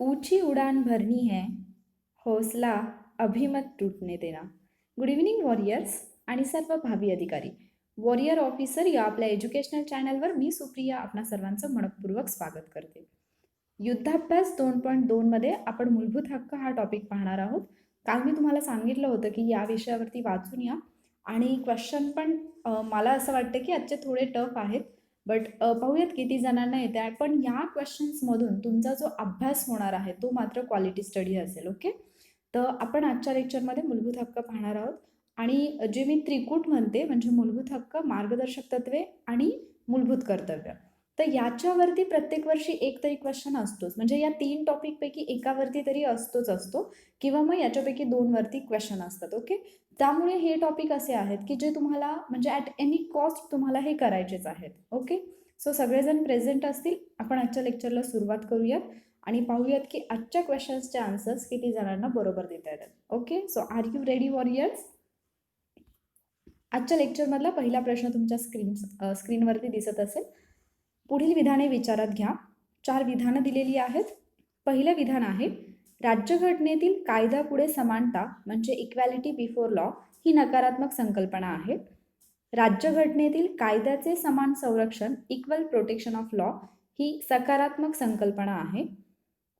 ऊंची उड़ान भरनी है, हौसला अभिमत टूटने देना. गुड इव्हनिंग वॉरियर्स आणि सर्व भावी अधिकारी. वॉरियर ऑफिसर या आपल्या एज्युकेशनल चॅनलवर मी सुप्रिया आपणा सर्वांचं मनपूर्वक स्वागत करते. युद्धाभ्यास 2.2 मध्ये आपण मूलभूत हक्क हा टॉपिक पाहणार आहोत. काल मी तुम्हाला सांगितलं होतं की या विषयावरती वाचून या आणि क्वेश्चन पण मला असं वाटतं की आजचे थोडे टफ आहेत, बट पाहूयात किती जणांना येते आहे. पण या क्वेश्चन्समधून तुमचा जो अभ्यास होणार आहे तो मात्र क्वालिटी स्टडी असेल. ओके, तर आपण आजच्या लेक्चरमध्ये मूलभूत हक्क पाहणार आहोत आणि जे मी त्रिकूट म्हणते म्हणजे मूलभूत हक्क, मार्गदर्शक तत्वे आणि मूलभूत कर्तव्य. तर याच्यावरती प्रत्येक वर्षी एक तरी क्वेश्चन असतोच, म्हणजे या 3 टॉपिकपैकी एकावरती तरी असतो किंवा मग याच्यापैकी 2 वरती क्वेश्चन असतात. ओके, त्यामुळे हे टॉपिक असे आहेत की जे तुम्हाला म्हणजे ॲट एनी कॉस्ट तुम्हाला हे करायचेच आहेत. ओके, सो सगळेजण प्रेझेंट असतील. आपण आजच्या लेक्चरला सुरुवात करूयात आणि पाहूयात की आजच्या क्वेश्चन्सचे आन्सर्स किती जणांना बरोबर देता येतात. Okay, so are you ready warriors? आजच्या लेक्चरमधला पहिला प्रश्न तुमच्या स्क्रीनवरती दिसत असेल. पुढील विधाने विचारात घ्या. 4 विधानं दिलेली आहेत. पहिलं विधान आहे, राज्यघटनेतील कायद्यापुढे समानता म्हणजे इक्वॅलिटी बिफोर लॉ ही नकारात्मक संकल्पना आहे. राज्यघटनेतील कायद्याचे समान संरक्षण इक्वल प्रोटेक्शन ऑफ लॉ ही सकारात्मक संकल्पना आहे.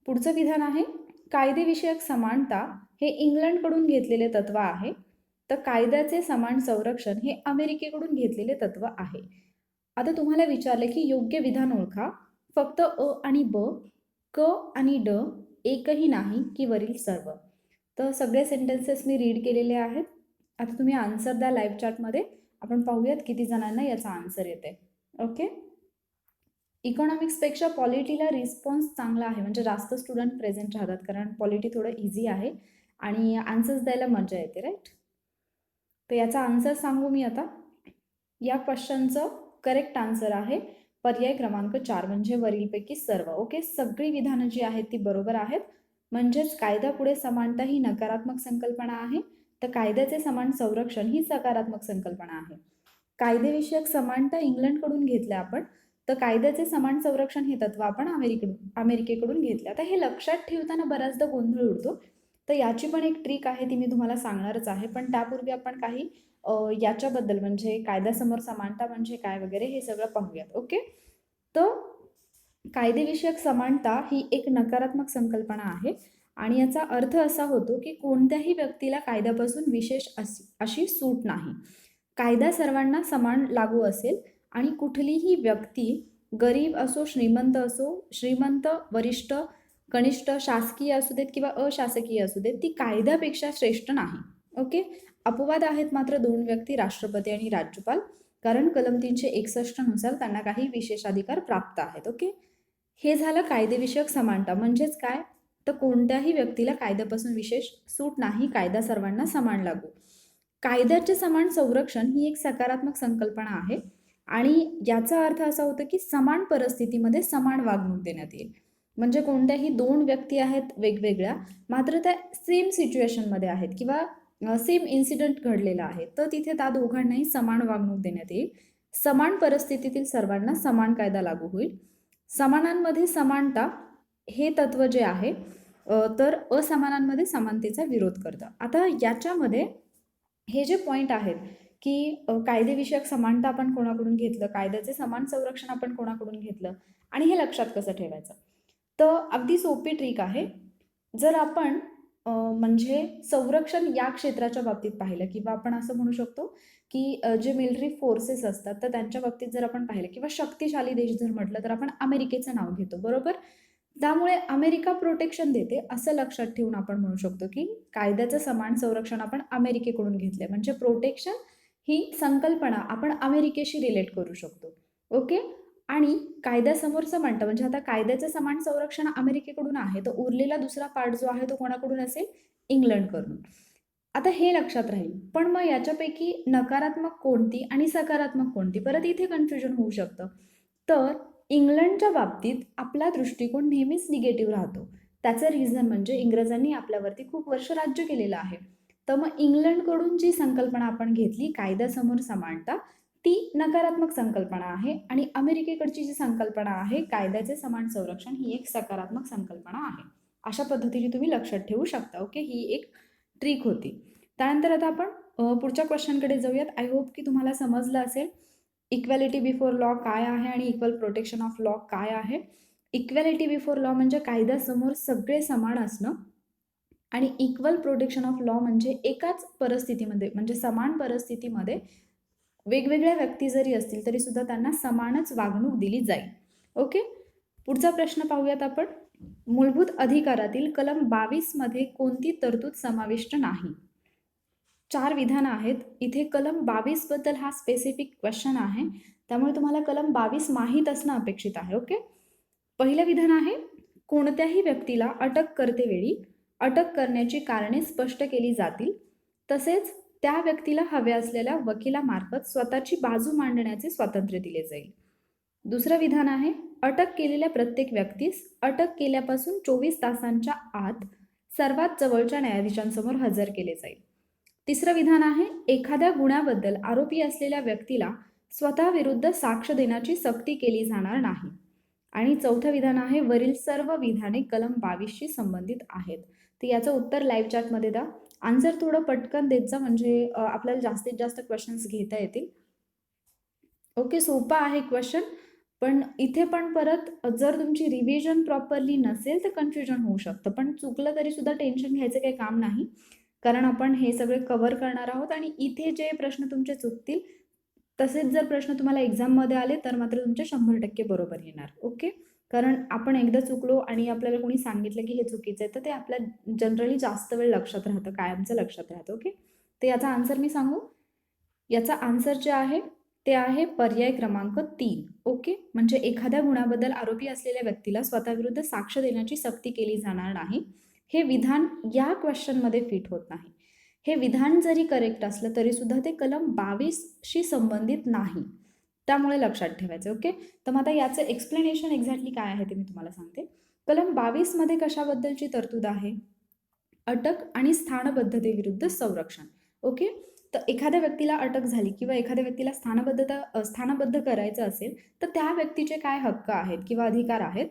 पुढचं विधान आहे, कायदेविषयक समानता हे इंग्लंडकडून घेतलेले तत्व आहे, तर कायद्याचे समान संरक्षण हे अमेरिकेकडून घेतलेले तत्व आहे. आता तुम्हाला विचारले की योग्य विधान ओळखा. फक्त अ आणि ब, क आणि ड, एकही नाही की वरील सर्व. तर सगळे सेंटेन्सेस मी रीड केलेले आहेत. आता तुम्ही आन्सर द्या लाईव्ह चॅटमध्ये. आपण पाहूयात किती जणांना याचा आन्सर येते. ओके, इकॉनॉमिक्सपेक्षा पॉलिटीला रिस्पॉन्स चांगला आहे, म्हणजे जास्त स्टुडंट प्रेझेंट राहतात, कारण पॉलिटी थोडं इझी आहे आणि आन्सर्स द्यायला मजा येते, राईट? तर याचा आन्सर सांगू मी आता. या क्वेश्चनचं करेक्ट आन्सर आहे पर्याय क्रमांक 4 म्हणजे वरीलपैकी सर्व. ओके, सगळी विधानं जी आहेत ती बरोबर आहेत. म्हणजेच कायद्यापुढे समानता ही नकारात्मक संकल्पना आहे, तर कायद्याचे समान संरक्षण ही सकारात्मक संकल्पना आहे. कायदेविषयक समानता इंग्लंडकडून घेतल्या आपण, तर कायद्याचे समान संरक्षण हे तत्व आपण अमेरिकेकडून घेतलं. आता हे लक्षात ठेवताना बऱ्याचदा गोंधळ उडतो, तर याची पण एक ट्रिक आहे, ती मी तुम्हाला सांगणारच आहे. पण त्यापूर्वी आपण काही याच्याबद्दल म्हणजे कायद्यासमोर समानता म्हणजे काय वगैरे हे सगळं पाहूयात. ओके, तर कायदेविषयक समानता ही एक नकारात्मक संकल्पना आहे आणि याचा अर्थ असा होतो की कोणत्याही व्यक्तीला कायद्यापासून विशेष अशी सूट नाही. कायदा सर्वांना समान लागू असेल आणि कुठलीही व्यक्ती गरीब असो, श्रीमंत, वरिष्ठ, कनिष्ठ, शासकीय असू देत किंवा अशासकीय असू देत, ती कायद्यापेक्षा श्रेष्ठ नाही. ओके, अपवाद आहेत मात्र 2 व्यक्ती, राष्ट्रपती आणि राज्यपाल, कारण कलम 361 नुसार त्यांना काही विशेषाधिकार प्राप्त आहेत. ओके, हे झालं कायदेविषयक समानता. म्हणजेच काय, तर कोणत्याही व्यक्तीला कायद्यापासून विशेष सूट नाही, कायदा सर्वांना समान लागू. कायद्याचे समान संरक्षण ही एक सकारात्मक संकल्पना आहे आणि याचा अर्थ असा होतो की समान परिस्थितीमध्ये समान वागणूक देण्यात येईल. म्हणजे कोणत्याही 2 व्यक्ती आहेत वेगवेगळ्या, मात्र त्या सेम सिच्युएशनमध्ये आहेत किंवा सेम इन्सिडेंट घडलेला आहे, तर तिथे त्या दोघांनाही समान वागणूक देण्यात येईल. समान परिस्थितीतील सर्वांना समान कायदा लागू होईल. समानांमध्ये समानता हे तत्व जे आहे तर असमानांमध्ये समानतेचा विरोध करतं. आता याच्यामध्ये हे जे पॉईंट आहेत की कायदेविषयक समानता आपण कोणाकडून घेतलं, कायद्याचे समान संरक्षण आपण कोणाकडून घेतलं आणि हे लक्षात कसं ठेवायचं, तर अगदी सोपी ट्रिक आहे. जर आपण म्हणजे संरक्षण या क्षेत्राच्या बाबतीत पाहिलं किंवा आपण असं म्हणू शकतो की जे मिलिटरी फोर्सेस असतात तर त्यांच्या बाबतीत जर आपण पाहिलं किंवा शक्तिशाली देश जर म्हटलं तर आपण अमेरिकेचं नाव घेतो, बरोबर? त्यामुळे अमेरिका प्रोटेक्शन देते असं लक्षात ठेवून आपण म्हणू शकतो की कायद्याचं समान संरक्षण आपण अमेरिकेकडून घेतलंय, म्हणजे प्रोटेक्शन ही संकल्पना आपण अमेरिकेशी रिलेट करू शकतो. ओके, आणि कायद्यासमोर समानता म्हणजे आता कायद्याचं समान संरक्षण अमेरिकेकडून आहे, तर उरलेला दुसरा पार्ट जो आहे तो कोणाकडून असेल, इंग्लंडकडून. आता हे लक्षात राहील. पण मग याच्यापैकी नकारात्मक कोणती आणि सकारात्मक कोणती, परत इथे कन्फ्युजन होऊ शकतं. तर इंग्लंडच्या बाबतीत आपला दृष्टिकोन नेहमीच निगेटिव्ह राहतो. त्याचं रिझन म्हणजे इंग्रजांनी आपल्यावरती खूप वर्ष राज्य केलेलं आहे. तर मग इंग्लंडकडून जी संकल्पना आपण घेतली कायद्यासमोर समानता, ती नकारात्मक संकल्पना आहे आणि अमेरिकेकडची जी संकल्पना आहे कायद्याचे समान संरक्षण, ही एक सकारात्मक संकल्पना आहे. अशा पद्धतीने तुम्ही लक्षात ठेवू शकता. ओके, ही एक ट्रिक होती. त्यानंतर आता आपण पुढच्या क्वेश्चनकडे जाऊयात. आय होप की तुम्हाला समजलं असेल इक्वॅलिटी बिफोर लॉ काय आहे आणि इक्वल प्रोटेक्शन ऑफ लॉ काय आहे. इक्वॅलिटी बिफोर लॉ म्हणजे कायद्यासमोर सगळे समान असणं आणि इक्वल प्रोटेक्शन ऑफ लॉ म्हणजे एकाच परिस्थितीमध्ये म्हणजे समान परिस्थितीमध्ये वेगवेगळ्या व्यक्ती जरी असतील तरी सुद्धा त्यांना समानच वागणूक दिली जाईल. ओके, पुढचा प्रश्न पाहूयात आपण. मूलभूत अधिकारातील कलम 22 मध्ये कोणती तरतूद समाविष्ट नाही? 4 विधानं आहेत. इथे कलम 22 बद्दल हा स्पेसिफिक क्वेश्चन आहे, त्यामुळे तुम्हाला कलम 22 माहीत असणं अपेक्षित आहे. ओके, पहिलं विधान आहे, कोणत्याही व्यक्तीला अटक करतेवेळी अटक करण्याची कारणे स्पष्ट केली जातील, तसेच त्या व्यक्तीला हव्या असलेल्या वकिलामार्फत स्वतःची बाजू मांडण्याचे स्वातंत्र्य दिले जाईल. दुसरं विधान आहे, अटक केलेल्या प्रत्येक व्यक्तीस अटक केल्यापासून 24 तासांच्या आत सर्वात जवळच्या न्यायाधीशांसमोर हजर केले जाईल. तिसरं विधान आहे, एखाद्या गुन्ह्याबद्दल आरोपी असलेल्या व्यक्तीला स्वतः विरुद्ध साक्ष देण्याची सक्ती केली जाणार नाही. आणि चौथं विधान आहे, वरील सर्व विधाने कलम 22शी संबंधित आहेत. तर याचं उत्तर लाईव्ह चॅटमध्ये द्या. आन्सर थोडं पटकन देत जा म्हणजे आपल्याला जास्तीत जास्त क्वेश्चन्स घेता येतील. ओके, सोपा आहे क्वेश्चन, पण इथे पण परत जर तुमची रिव्हिजन प्रॉपरली नसेल तर कन्फ्युजन होऊ शकतं. पण चुकलं तरी सुद्धा टेन्शन घ्यायचं काही काम नाही, कारण आपण हे सगळे कव्हर करणार आहोत. आणि इथे जे प्रश्न तुमचे चुकतील तसेच जर प्रश्न तुम्हाला एक्झाममध्ये आले तर मात्र तुमचे 100% बरोबर येणार. ओके, कारण आपण एकदा चुकलो आणि आपल्याला कोणी सांगितलं की हे चुकीचं आहे तर ते आपल्या जनरली जास्त वेळ लक्षात राहतं, कायमचं लक्षात राहतं. ओके, तर याचा आन्सर मी सांगू. याचा आन्सर जे आहे ते आहे पर्याय क्रमांक 3. ओके, म्हणजे एखाद्या गुन्ह्याबद्दल आरोपी असलेल्या व्यक्तीला स्वतःविरुद्ध साक्ष देण्याची सक्ती केली जाणार नाही, हे विधान या क्वेश्चनमध्ये फिट होत नाही. हे विधान जरी करेक्ट असलं तरी सुद्धा ते कलम 22शी संबंधित नाही, त्यामुळे लक्षात ठेवायचं. ओके, तर मग आता याचं एक्सप्लेनेशन एक्झॅक्टली काय आहे ते मी तुम्हाला सांगते. कलम 22 मध्ये कशाबद्दलची तरतूद आहे? अटक आणि स्थानबद्धतेविरुद्ध संरक्षण. ओके, तर एखाद्या व्यक्तीला अटक झाली किंवा एखाद्या व्यक्तीला स्थानबद्ध करायचं असेल तर त्या व्यक्तीचे काय हक्क आहेत किंवा अधिकार आहेत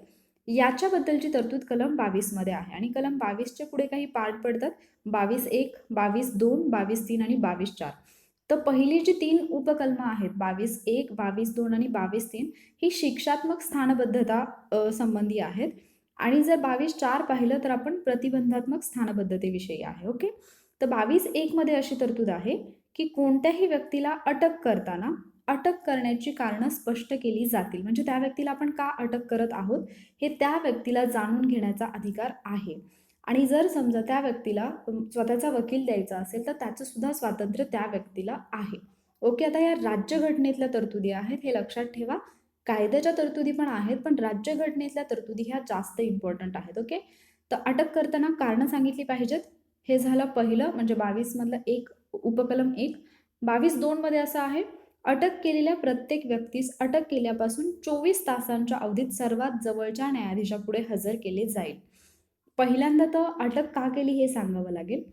याच्याबद्दलची तरतूद कलम 22 मध्ये आहे. आणि कलम 22चे पुढे काही पार्ट पडतात, 22.1, 22.2, 22.3 आणि 22.4. तर पहिली जी 3 उपकलमं आहेत 22.1, 22.2 आणि 22.3 ही शिक्षात्मक स्थानबद्धता संबंधी आहेत. आणि जर 22.4 पाहिलं तर आपण प्रतिबंधात्मक स्थानबद्धतेविषयी आहे. ओके, तर 22.1 मध्ये अशी तरतूद आहे की कोणत्याही व्यक्तीला अटक करताना अटक करण्याची कारणं स्पष्ट केली जातील, म्हणजे त्या व्यक्तीला आपण का अटक करत आहोत हे त्या व्यक्तीला जाणून घेण्याचा अधिकार आहे. आणि जर समजा त्या व्यक्तीला स्वतःचा वकील द्यायचा असेल तर त्याचं सुद्धा स्वातंत्र्य त्या व्यक्तीला आहे. ओके, आता या राज्यघटनेतल्या तरतुदी आहेत, हे लक्षात ठेवा. कायद्याच्या तरतुदी पण आहेत, पण राज्यघटनेतल्या तरतुदी ह्या जास्त इम्पॉर्टंट आहेत. ओके, तर अटक करताना कारणं सांगितली पाहिजेत. हे झालं पहिलं, म्हणजे 22 मधलं एक उपकलम 1. 22.2 मध्ये असं आहे, अटक केलेल्या प्रत्येक व्यक्तीस अटक केल्यापासून 24 तासांच्या अवधीत सर्वात जवळच्या न्यायाधीशापुढे हजर केले जाईल. पहिल्यांदा तर अटक का केली हे सांगावं लागेल.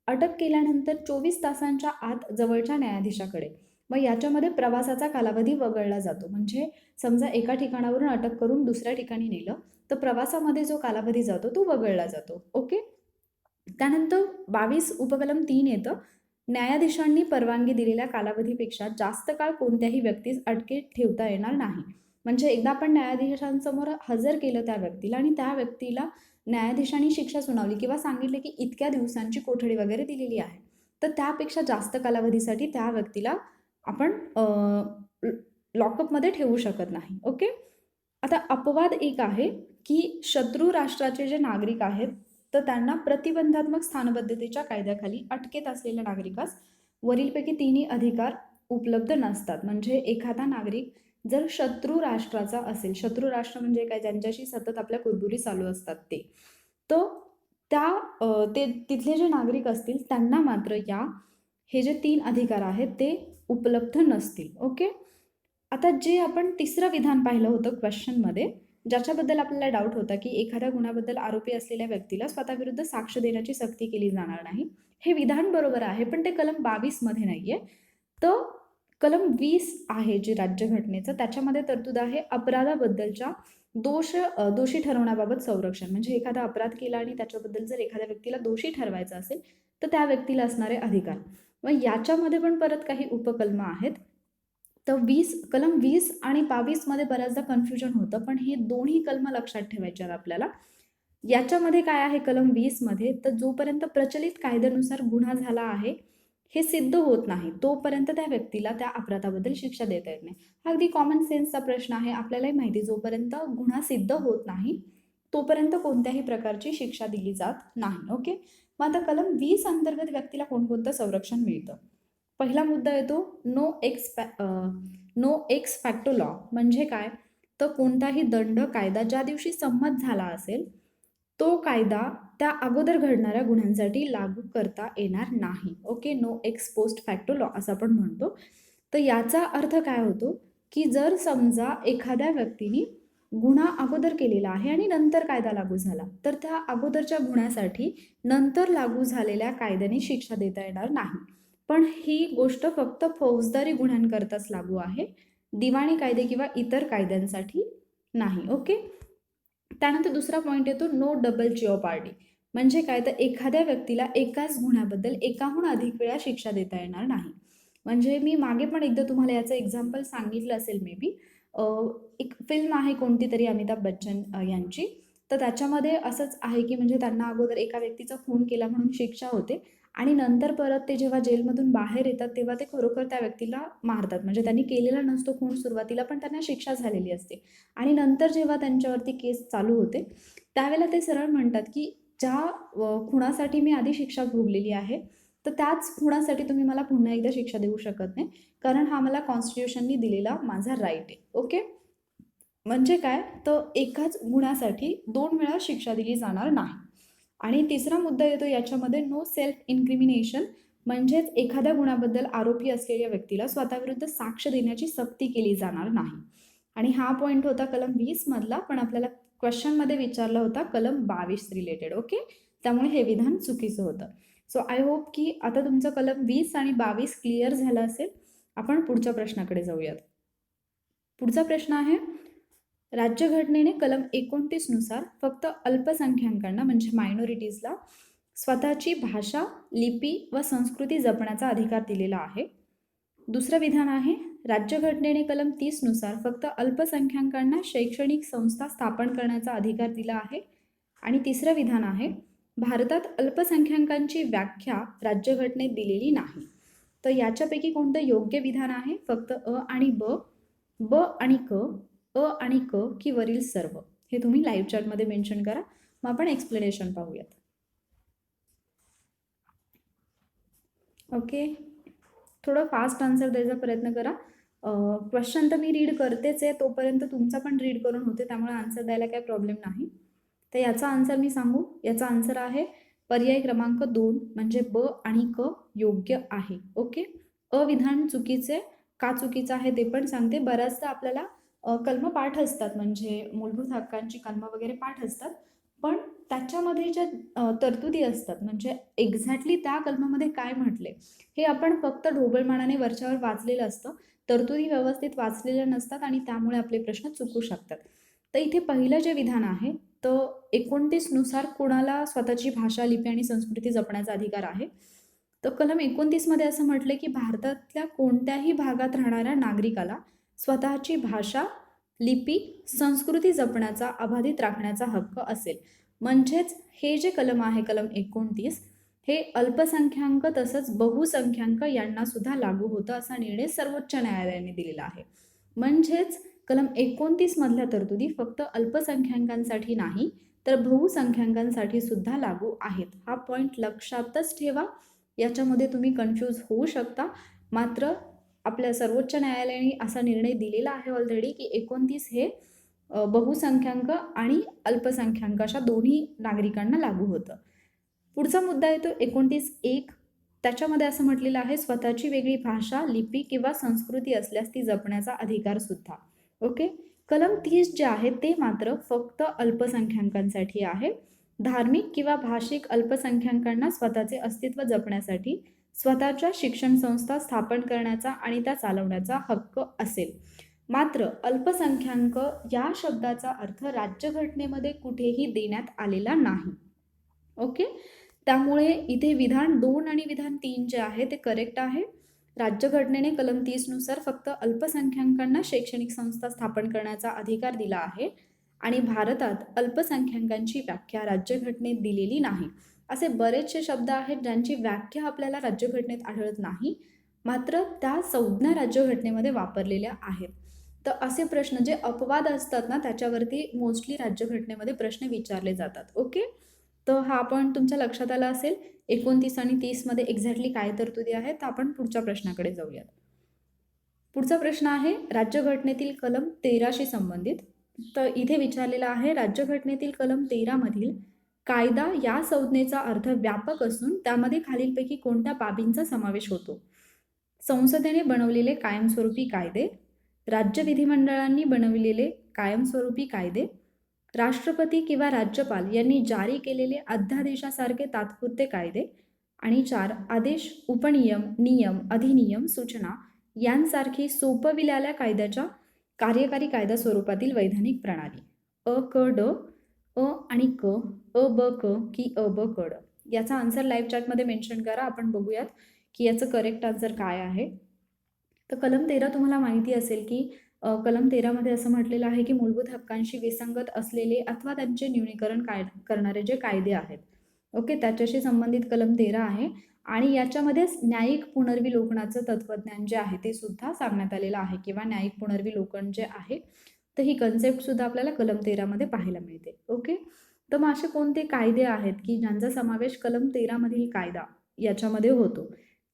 अटक केल्यानंतर 24 तासांच्या आत जवळच्या न्यायाधीशाकडे, मग याच्यामध्ये प्रवासाचा कालावधी वगळला जातो. म्हणजे समजा एका ठिकाणावरून अटक करून दुसऱ्या ठिकाणी नेलं तर प्रवासामध्ये जो कालावधी जातो तो वगळला जातो. ओके, त्यानंतर 22 उपकलम 3 येतं, न्यायाधीशांनी परवानगी दिलेल्या कालावधीपेक्षा जास्त काळ कोणत्याही व्यक्तीस अटकेत ठेवता येणार नाही. म्हणजे एकदा आपण न्यायाधीशांसमोर हजर केलं त्या व्यक्तीला आणि त्या व्यक्तीला न्यायाधीशांनी शिक्षा सुनावली किंवा सांगितले की इतक्या दिवसांची कोठडी वगैरे दिलेली आहे, तर त्यापेक्षा जास्त कालावधीसाठी त्या व्यक्तीला आपण लॉकअपमध्ये ठेवू शकत नाही. ओके, आता अपवाद एक आहे की शत्रू राष्ट्राचे जे नागरिक आहेत तर त्यांना प्रतिबंधात्मक स्थानबद्धतेच्या कायद्याखाली अटकेत असलेल्या नागरिकास वरीलपैकी तिन्ही अधिकार उपलब्ध नसतात. म्हणजे एखादा नागरिक जर शत्रू राष्ट्राचा असेल, शत्रू राष्ट्र म्हणजे काय, ज्यांच्याशी सतत आपल्या कुरबुरी चालू असतात ते, तर ते तिथले जे नागरिक असतील त्यांना मात्र हे जे 3 अधिकार आहेत ते उपलब्ध नसतील. ओके, आता जे आपण तिसरं विधान पाहिलं होतं क्वेश्चनमध्ये, ज्याच्याबद्दल आपल्याला डाऊट होता की एखाद्या गुन्ह्याबद्दल आरोपी असलेल्या व्यक्तीला स्वतःविरुद्ध साक्ष देण्याची सक्ती केली जाणार नाही, हे विधान बरोबर आहे, पण ते कलम 22 मध्ये नाहीये. तर कलम 20 आहे जे राज्यघटनेचं, त्याच्यामध्ये तरतूद आहे अपराधाबद्दलच्या दोषी ठरवण्याबाबत संरक्षण, म्हणजे एखादा अपराध केला आणि त्याच्याबद्दल जर एखाद्या व्यक्तीला दोषी ठरवायचं असेल तर त्या व्यक्तीला असणारे अधिकार. मग याच्यामध्ये पण परत काही उपकलम आहेत. तर कलम 20 आणि 22 मध्ये बऱ्याचदा कन्फ्युजन होतं, पण हे दोन्ही कलम लक्षात ठेवायचे आहेत आपल्याला. याच्यामध्ये काय आहे कलम 20 मध्ये, तर जोपर्यंत प्रचलित कायद्यानुसार गुन्हा झाला आहे हे सिद्ध होत नाही तोपर्यंत त्या व्यक्तीला त्या अपराधाबद्दल शिक्षा देता येत नाही. हा अगदी कॉमन सेन्सचा प्रश्न आहे. आपल्यालाही माहिती, जोपर्यंत गुन्हा सिद्ध होत नाही तोपर्यंत कोणत्याही प्रकारची शिक्षा दिली जात नाही. ओके, मग आता कलम 20 अंतर्गत व्यक्तीला कोणकोणतं संरक्षण मिळतं. पहिला मुद्दा येतो नो एक्स फॅक्टो लॉ. म्हणजे काय, तर कोणताही दंड कायदा ज्या दिवशी संमत झाला असेल तो कायदा त्या अगोदर घडणाऱ्या गुन्ह्यांसाठी लागू करता येणार नाही. Okay, no ex post facto law असं आपण म्हणतो. तर याचा अर्थ काय होतो की जर समजा एखाद्या व्यक्तीने गुन्हा अगोदर केलेला आहे आणि नंतर कायदा लागू झाला, तर त्या अगोदरच्या गुन्ह्यासाठी नंतर लागू झालेल्या कायद्याने शिक्षा देता येणार नाही. पण ही गोष्ट फक्त फौजदारी गुन्ह्यांकरताच लागू आहे, दिवाणी कायदे किंवा इतर कायद्यांसाठी नाही. ओके, त्यानंतर दुसरा पॉईंट येतो नो डबल जिओपार्डी. म्हणजे काय, तर एखाद्या व्यक्तीला एकाच गुन्ह्याबद्दल एकाहून अधिक वेळा शिक्षा देता येणार नाही. म्हणजे मी मागे पण एकदा तुम्हाला याचं एक्झाम्पल सांगितलं असेल मे बी. एक फिल्म आहे कोणती तरी अमिताभ बच्चन यांची, तर त्याच्यामध्ये असंच आहे की म्हणजे त्यांना अगोदर एका व्यक्तीचा खून केला म्हणून शिक्षा होते आणि नंतर परत ते जेव्हा जेलमधून बाहेर येतात तेव्हा ते खरोखर त्या व्यक्तीला मारतात. म्हणजे त्यांनी केलेला नसतो खून सुरुवातीला, पण त्यांना शिक्षा झालेली असते आणि नंतर जेव्हा त्यांच्यावरती केस चालू होते त्यावेळेला ते सरळ म्हणतात की ज्या खुनासाठी मी आधी शिक्षा भोगलेली आहे तर त्याच खुनासाठी तुम्ही मला पुन्हा एकदा शिक्षा देऊ शकत नाही, कारण हा मला कॉन्स्टिट्यूशननी दिलेला माझा राईट आहे. ओके, म्हणजे काय, तर एकाच गुन्ह्यासाठी 2 वेळा शिक्षा दिली जाणार नाही. आणि तिसरा मुद्दा येतो याच्यामध्ये नो सेल्फ इन्क्रिमिनेशन. म्हणजेच एखाद्या गुन्ह्याबद्दल आरोपी असलेल्या व्यक्तीला स्वतःविरुद्ध साक्ष देण्याची सक्ती केली जाणार नाही. आणि हा पॉईंट होता कलम 20 मधला, पण आपल्याला क्वेश्चनमध्ये विचारला होता कलम 22 रिलेटेड. ओके, त्यामुळे हे विधान चुकीचं होतं. सो आय होप की आता तुमचं कलम 20 आणि 22 क्लिअर झालं असेल. आपण पुढच्या प्रश्नाकडे जाऊयात. पुढचा प्रश्न आहे, राज्यघटनेने कलम 29 नुसार फक्त अल्पसंख्याकांना म्हणजे मायनॉरिटीजला स्वतःची भाषा, लिपी व संस्कृती जपण्याचा अधिकार दिलेला आहे. दुसरं विधान आहे, राज्यघटनेने कलम 30 नुसार फक्त अल्पसंख्याकांना शैक्षणिक संस्था स्थापन करण्याचा अधिकार दिला आहे. आणि तिसरं विधान आहे, भारतात अल्पसंख्याकांची व्याख्या राज्यघटनेत दिलेली नाही. तर याच्यापैकी कोणतं योग्य विधान आहे, फक्त अ आणि ब, ब आणि क, अ आणि क की वरील सर्व, हे तुम्ही लाईव्ह चॅटमध्ये मेन्शन करा. मग आपण एक्सप्लेनेशन पाहूयात. ओके, थोडं फास्ट आन्सर द्यायचा प्रयत्न करा. क्वेश्चन तर मी रीड करतेच आहे, तोपर्यंत तुमचा पण रीड करून होते, त्यामुळे आन्सर द्यायला काही प्रॉब्लेम नाही. तर याचा आन्सर मी सांगू, याचा आन्सर आहे पर्याय क्रमांक 2 म्हणजे ब आणि क योग्य आहे. ओके, अविधान चुकीचे. का चुकीचं आहे ते पण सांगते. बऱ्याचदा आपल्याला कलम पाठ असतात, म्हणजे मूलभूत हक्कांची कलम वगैरे पाठ असतात, पण त्याच्यामध्ये ज्या तरतुदी असतात म्हणजे एक्झॅक्टली त्या कलमामध्ये काय म्हटले हे आपण फक्त ढोबळमानाने वरच्यावर वाचलेलं असतं, तरतुदी व्यवस्थित वाचलेल्या नसतात आणि त्यामुळे आपले प्रश्न चुकू शकतात. तर इथे पहिलं जे विधान आहे, तर 29 नुसार कोणाला स्वतःची भाषा, लिपी आणि संस्कृती जपण्याचा अधिकार आहे. तर कलम 29 मध्ये असं म्हटलं की भारतातल्या कोणत्याही भागात राहणाऱ्या नागरिकाला स्वतःची भाषा, लिपी, संस्कृती जपण्याचा, अबाधित राखण्याचा हक्क असेल. म्हणजेच हे जे कलम आहे कलम 29 हे अल्पसंख्याक तसंच बहुसंख्याक यांना सुद्धा लागू होतं, असा निर्णय सर्वोच्च न्यायालयाने दिलेला आहे. म्हणजेच कलम 29 मधल्या तरतुदी फक्त अल्पसंख्याकांसाठी नाही तर बहुसंख्याकांसाठी सुद्धा लागू आहेत. हा पॉईंट लक्षातच ठेवा. याच्यामध्ये तुम्ही कन्फ्यूज होऊ शकता. मात्र आपल्या सर्वोच्च न्यायालयाने असा निर्णय दिलेला आहे ऑलरेडी की 29 हे बहुसंख्याक आणि अल्पसंख्याक अशा दोन्ही नागरिकांना लागू होतं. पुढचा मुद्दा येतो 29(1). त्याच्यामध्ये असं म्हटलेलं आहे, स्वतःची वेगळी भाषा, लिपी किंवा संस्कृती असल्यास ती जपण्याचा अधिकार सुद्धा. ओके, कलम 30 जे आहे ते मात्र फक्त अल्पसंख्याकांसाठी आहे. धार्मिक किंवा भाषिक अल्पसंख्याकांना स्वतःचे अस्तित्व जपण्यासाठी स्वतःच्या शिक्षण संस्था स्थापन करण्याचा आणि त्या चालवण्याचा हक्क असेल. मात्र अल्पसंख्याक या शब्दाचा अर्थ राज्यघटनेमध्ये कुठेही देण्यात आलेला नाही. ओके, त्यामुळे इथे विधान 2 आणि विधान 3 जे आहे ते करेक्ट आहे. राज्यघटनेने कलम 30 नुसार फक्त अल्पसंख्याकांना शैक्षणिक संस्था स्थापन करण्याचा अधिकार दिला आहे आणि भारतात अल्पसंख्याकांची व्याख्या राज्यघटनेत दिलेली नाही. असे बरेचसे शब्द आहेत ज्यांची व्याख्या आपल्याला राज्यघटनेत आढळत नाही, मात्र त्या संज्ञा राज्यघटनेमध्ये वापरलेल्या आहेत. तर असे प्रश्न जे अपवाद असतात ना, त्याच्यावरती मोस्टली राज्यघटनेमध्ये प्रश्न विचारले जातात. ओके, तर हा आपण तुमच्या लक्षात आला असेल. 29 आणि 30 मध्ये एक्झॅक्टली काय तरतुदी आहेत, तर आपण पुढच्या प्रश्नाकडे जाऊयात. पुढचा प्रश्न आहे राज्यघटनेतील कलम 13शी संबंधित. तर इथे विचारलेला आहे, राज्यघटनेतील कलम 13 मधील कायदा या संज्ञेचा अर्थ व्यापक असून त्यामध्ये खालीलपैकी कोणत्या बाबींचा समावेश होतो? संसदेने बनवलेले कायमस्वरूपी कायदे, राज्य विधिमंडळांनी बनविलेले कायमस्वरूपी कायदे, राष्ट्रपती किंवा राज्यपाल यांनी जारी केलेले अध्यादेशासारखे तात्पुरते कायदे, आणि 4 आदेश, उपनियम, नियम, अधिनियम, सूचना यांसारखी सोपविलेल्या कायद्याच्या कार्यकारी कायदा स्वरूपातील वैधानिक प्रणाली. अ क ड, अ आणि क, अ ब क की अ ब क ड. याचा आन्सर लाईव्ह चॅटमध्ये मेन्शन करा, आपण बघूयात की याचं करेक्ट आन्सर काय आहे. तर कलम 13 तुम्हाला माहिती असेल की कलम 13 मध्ये असं म्हटलेलं आहे की मूलभूत हक्कांशी विसंगत असलेले अथवा त्यांचे न्यूनीकरण करणारे जे कायदे आहेत, ओके, त्याच्याशी संबंधित कलम 13 आहे. आणि याच्यामध्येच न्यायिक पुनर्विलोकनाचं तत्वज्ञान जे आहे ते सुद्धा सांगण्यात आलेलं आहे, किंवा न्यायिक पुनर्विलोकन जे आहे तर ही कन्सेप्ट सुद्धा आपल्याला कलम 13 मध्ये पाहायला मिळते. ओके, तर मग असे कोणते कायदे आहेत की ज्यांचा समावेश कलम 13 मधील कायदा याच्यामध्ये होतो?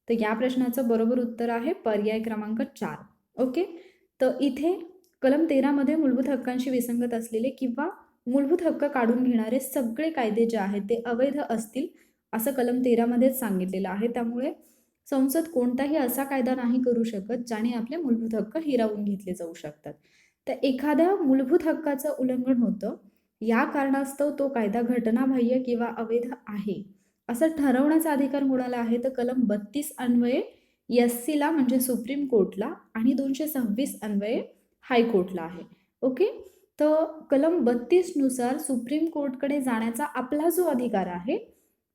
तर या प्रश्नाचं बरोबर उत्तर आहे पर्याय क्रमांक 4. ओके, तर इथे कलम 13 मध्ये मूलभूत हक्कांशी विसंगत असलेले किंवा मूलभूत हक्क काढून घेणारे सगळे कायदे जे आहेत ते अवैध असतील असं कलम 13 मध्येच सांगितलेलं आहे. त्यामुळे संसद कोणताही असा कायदा नाही करू शकत ज्याने आपले मूलभूत हक्क हिरावून घेतले जाऊ शकतात. तर एखाद्या मूलभूत हक्काचं उल्लंघन होतं, या कारणास्तव तो कायदा घटनाबाह्य किंवा अवैध आहे असं ठरवण्याचा अधिकार कोणाला आहे? तर कलम 32 अन्वये एससीला म्हणजे सुप्रीम कोर्टला आणि 226 अन्वये हायकोर्टला आहे. ओके, तर कलम 32 नुसार सुप्रीम कोर्टकडे जाण्याचा आपला जो अधिकार आहे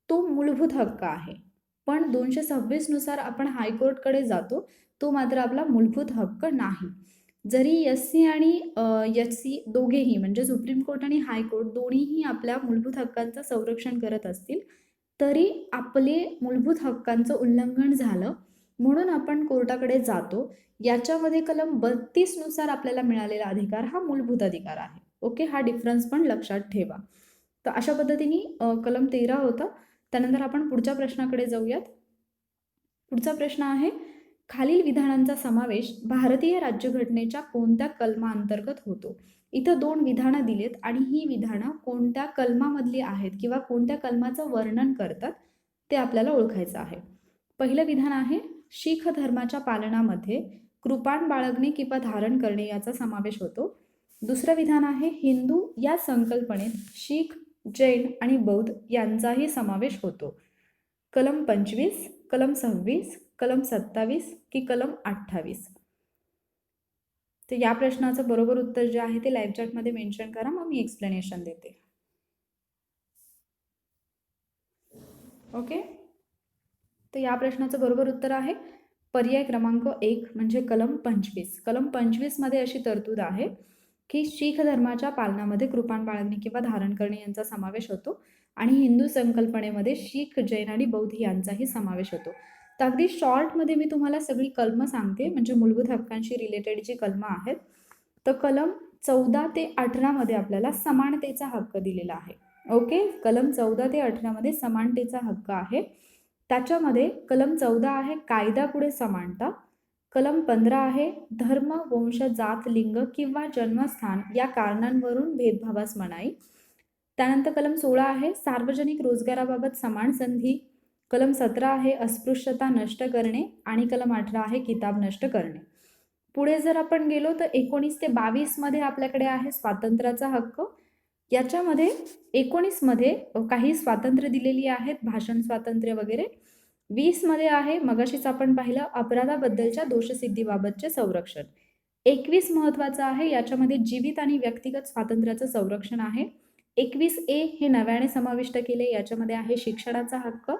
तो मूलभूत हक्क आहे, पण 226 नुसार आपण हायकोर्टकडे जातो, तो मात्र आपला मूलभूत हक्क नाही. जरी एससी आणि एचसी दोघेही म्हणजे सुप्रीम कोर्ट आणि हायकोर्ट दोन्हीही आपल्या मूलभूत हक्कांचं संरक्षण करत असतील, तरी आपले मूलभूत हक्कांचं उल्लंघन झालं म्हणून आपण कोर्टाकडे जातो. याच्यामध्ये कलम 32 नुसार आपल्याला मिळालेला अधिकार हा मूलभूत अधिकार आहे. ओके, हा डिफरन्स पण लक्षात ठेवा. तर अशा पद्धतीने कलम 13 होता. त्यानंतर आपण पुढच्या प्रश्नाकडे जाऊयात. पुढचा प्रश्न आहे, खालील विधानांचा समावेश भारतीय राज्यघटनेच्या कोणत्या कलमाअंतर्गत होतो? इथं 2 विधानं दिलेत आणि ही विधानं कोणत्या कलमामधली आहेत किंवा कोणत्या कलमाचं वर्णन करतात ते आपल्याला ओळखायचं आहे. पहिलं विधान आहे, शीख धर्माच्या पालनामध्ये कृपाण बाळगणे किंवा धारण करणे याचा समावेश होतो. दुसरं विधान आहे, हिंदू या संकल्पनेत शीख, जैन आणि बौद्ध यांचाही समावेश होतो. कलम 25, कलम 26, कलम 27 की कलम 28? तर या प्रश्नाचं बरोबर उत्तर जे आहे ते लाईव्ह चॅटमध्ये मेन्शन करा, मग मी एक्सप्लेनेशन देते. ओके, तर या प्रश्नाचं बरोबर उत्तर आहे पर्याय क्रमांक 1 म्हणजे कलम 25. कलम 25 मध्ये अशी तरतूद आहे की शीख धर्माच्या पालनामध्ये कृपाण बाळगणे किंवा धारण करणे यांचा समावेश होतो आणि हिंदू संकल्पनेमध्ये शीख, जैन आणि बौद्ध यांचाही समावेश होतो. तर अगदी शॉर्टमध्ये मी तुम्हाला सगळी कलमं सांगते, म्हणजे मूलभूत हक्कांशी रिलेटेड जी कलमं आहेत. तर कलम 14 ते 18 मध्ये आपल्याला समानतेचा हक्क दिलेला आहे. ओके, कलम 14 ते 18 मध्ये समानतेचा हक्क आहे. त्याच्यामध्ये कलम 14 आहे कायद्यापुढे समानता, कलम 15 आहे धर्म, वंश, जात, लिंग किंवा जन्मस्थान या कारणांवरून भेदभावास मनाई. त्यानंतर कलम 16 आहे सार्वजनिक रोजगाराबाबत समान संधी, कलम 17 आहे अस्पृश्यता नष्ट करणे आणि कलम 18 आहे किताब नष्ट करणे. पुढे जर आपण गेलो तर 19 ते 22 मध्ये आपल्याकडे आहे स्वातंत्र्याचा हक्क. याच्यामध्ये 19 मध्ये काही स्वातंत्र्य दिलेली आहेत, भाषण स्वातंत्र्य वगैरे. 20 मध्ये आहे मगाशीच आपण पाहिलं अपराधाबद्दलच्या दोषसिद्धीबाबतचे संरक्षण. 21 महत्त्वाचं आहे, याच्यामध्ये जीवित आणि व्यक्तिगत स्वातंत्र्याचं संरक्षण आहे. 21A हे नव्याने समाविष्ट केले, याच्यामध्ये आहे शिक्षणाचा हक्क.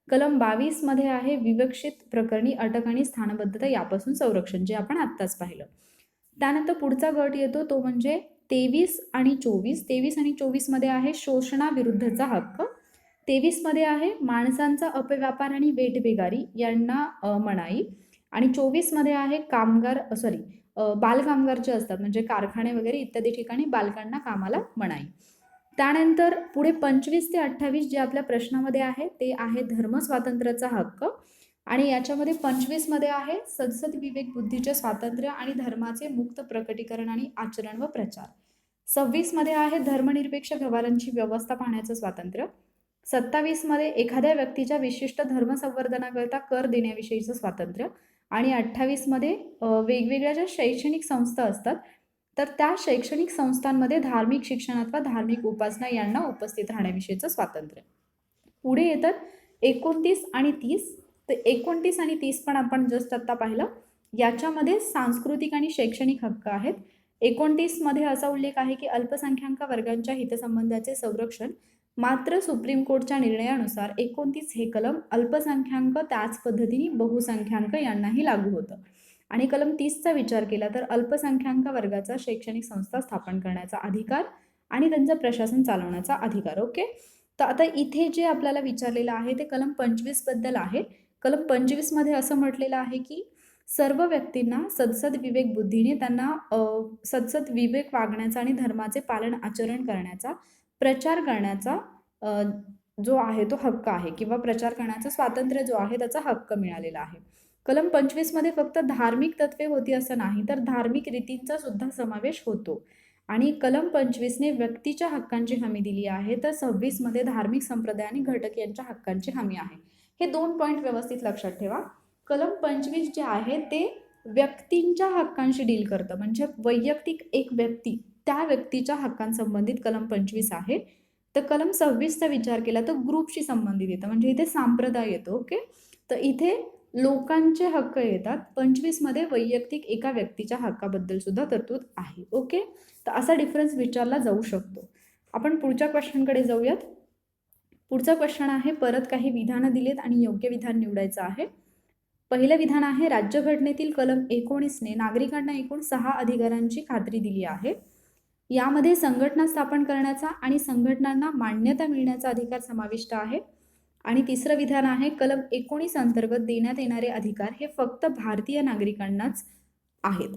कलम 22 मध्ये आहे विवक्षित प्रकरणी अटक आणि स्थानबद्धता यापासून संरक्षण, जे आपण आत्ताच पाहिलं. त्यानंतर पुढचा गट येतो तो म्हणजे 23 आणि 24. 23 आणि 24 मध्ये आहे शोषणाविरुद्धचा हक्क. 23 मध्ये आहे माणसांचा अपव्यापार आणि वेठबिगारी यांना मनाई. आणि 24 मध्ये आहे बालकामगार जे असतात म्हणजे कारखाने वगैरे इत्यादी ठिकाणी बालकांना कामाला मनाई. त्यानंतर पुढे 25 ते 28 जे आपल्या प्रश्नामध्ये आहे ते आहे धर्मस्वातंत्र्याचा हक्क. आणि याच्यामध्ये 25 मध्ये आहे सदसद विवेक बुद्धीचे स्वातंत्र्य आणि धर्माचे मुक्त प्रकटीकरण आणि आचरण व प्रचार. 26 मध्ये आहे धर्मनिरपेक्ष व्यवहारांची व्यवस्था पाहण्याचं स्वातंत्र्य. 27 मध्ये एखाद्या व्यक्तीच्या विशिष्ट धर्म संवर्धनाकरता कर देण्याविषयीचं स्वातंत्र्य. आणि 28 मध्ये वेगवेगळ्या ज्या शैक्षणिक संस्था असतात तर त्या शैक्षणिक संस्थांमध्ये धार्मिक शिक्षण अथवा धार्मिक उपासना यांना उपस्थित राहण्याविषयीचं स्वातंत्र्य. पुढे येतात 29 आणि 30. तर 29 आणि 30 पण आपण जस्ट आत्ता पाहिलं. याच्यामध्ये सांस्कृतिक आणि शैक्षणिक हक्क आहेत. 29 मध्ये असा उल्लेख आहे की अल्पसंख्याक वर्गांच्या हितसंबंधाचे संरक्षण मात्र सुप्रीम कोर्टच्या निर्णयानुसार 29 हे कलम अल्पसंख्याक त्याच पद्धतीने बहुसंख्याक यांनाही लागू होतं. आणि कलम 30चा विचार केला तर अल्पसंख्याक वर्गाचा शैक्षणिक संस्था स्थापन करण्याचा अधिकार आणि त्यांचं प्रशासन चालवण्याचा अधिकार. ओके, तर आता इथे जे आपल्याला विचारलेलं आहे ते कलम 25 बद्दल आहे. कलम 25 मध्ये असं म्हटलेलं आहे की सर्व व्यक्तींना सदसद विवेक बुद्धीने त्यांना सदसद विवेक वागण्याचा आणि धर्माचे पालन आचरण करण्याचा प्रचार करण्याचा जो आहे तो हक्क आहे किंवा प्रचार करण्याचा स्वातंत्र्य जो आहे त्याचा हक्क मिळालेला आहे. कलम 25 मध्ये फक्त धार्मिक तत्वे होती असं नाही तर धार्मिक रीतींचा सुद्धा समावेश होतो. आणि कलम 25ने व्यक्तीच्या हक्कांची हमी दिली आहे तर 26 मध्ये धार्मिक संप्रदाय आणि घटक यांच्या हक्कांची हमी आहे. हे 2 पॉईंट व्यवस्थित लक्षात ठेवा. कलम 25 जे आहे ते व्यक्तींच्या हक्कांशी डील करतं, म्हणजे वैयक्तिक एक व्यक्ती त्या व्यक्तीच्या हक्कांसंबंधित कलम 25 आहे. तर कलम 26चा विचार केला तर ग्रुपशी संबंधित येतं, म्हणजे इथे संप्रदाय येतो. ओके, तर इथे लोकांचे हक्क येतात. 25 मध्ये वैयक्तिक एका व्यक्तीच्या हक्काबद्दल सुद्धा तरतूद आहे. ओके, तर असा डिफरन्स विचारला जाऊ शकतो. आपण पुढच्या क्वेश्चनकडे जाऊयात. पुढचा क्वेश्चन आहे परत काही विधानं दिलेत आणि योग्य विधान निवडायचं आहे. पहिलं विधान आहे राज्यघटनेतील कलम 19ने नागरिकांना एकूण 6 अधिकारांची खात्री दिली आहे. यामध्ये संघटना स्थापन करण्याचा आणि संघटनांना मान्यता मिळण्याचा अधिकार समाविष्ट आहे. आणि तिसरं विधान आहे कलम 19 अंतर्गत देण्यात येणारे अधिकार हे फक्त भारतीय नागरिकांनाच आहेत.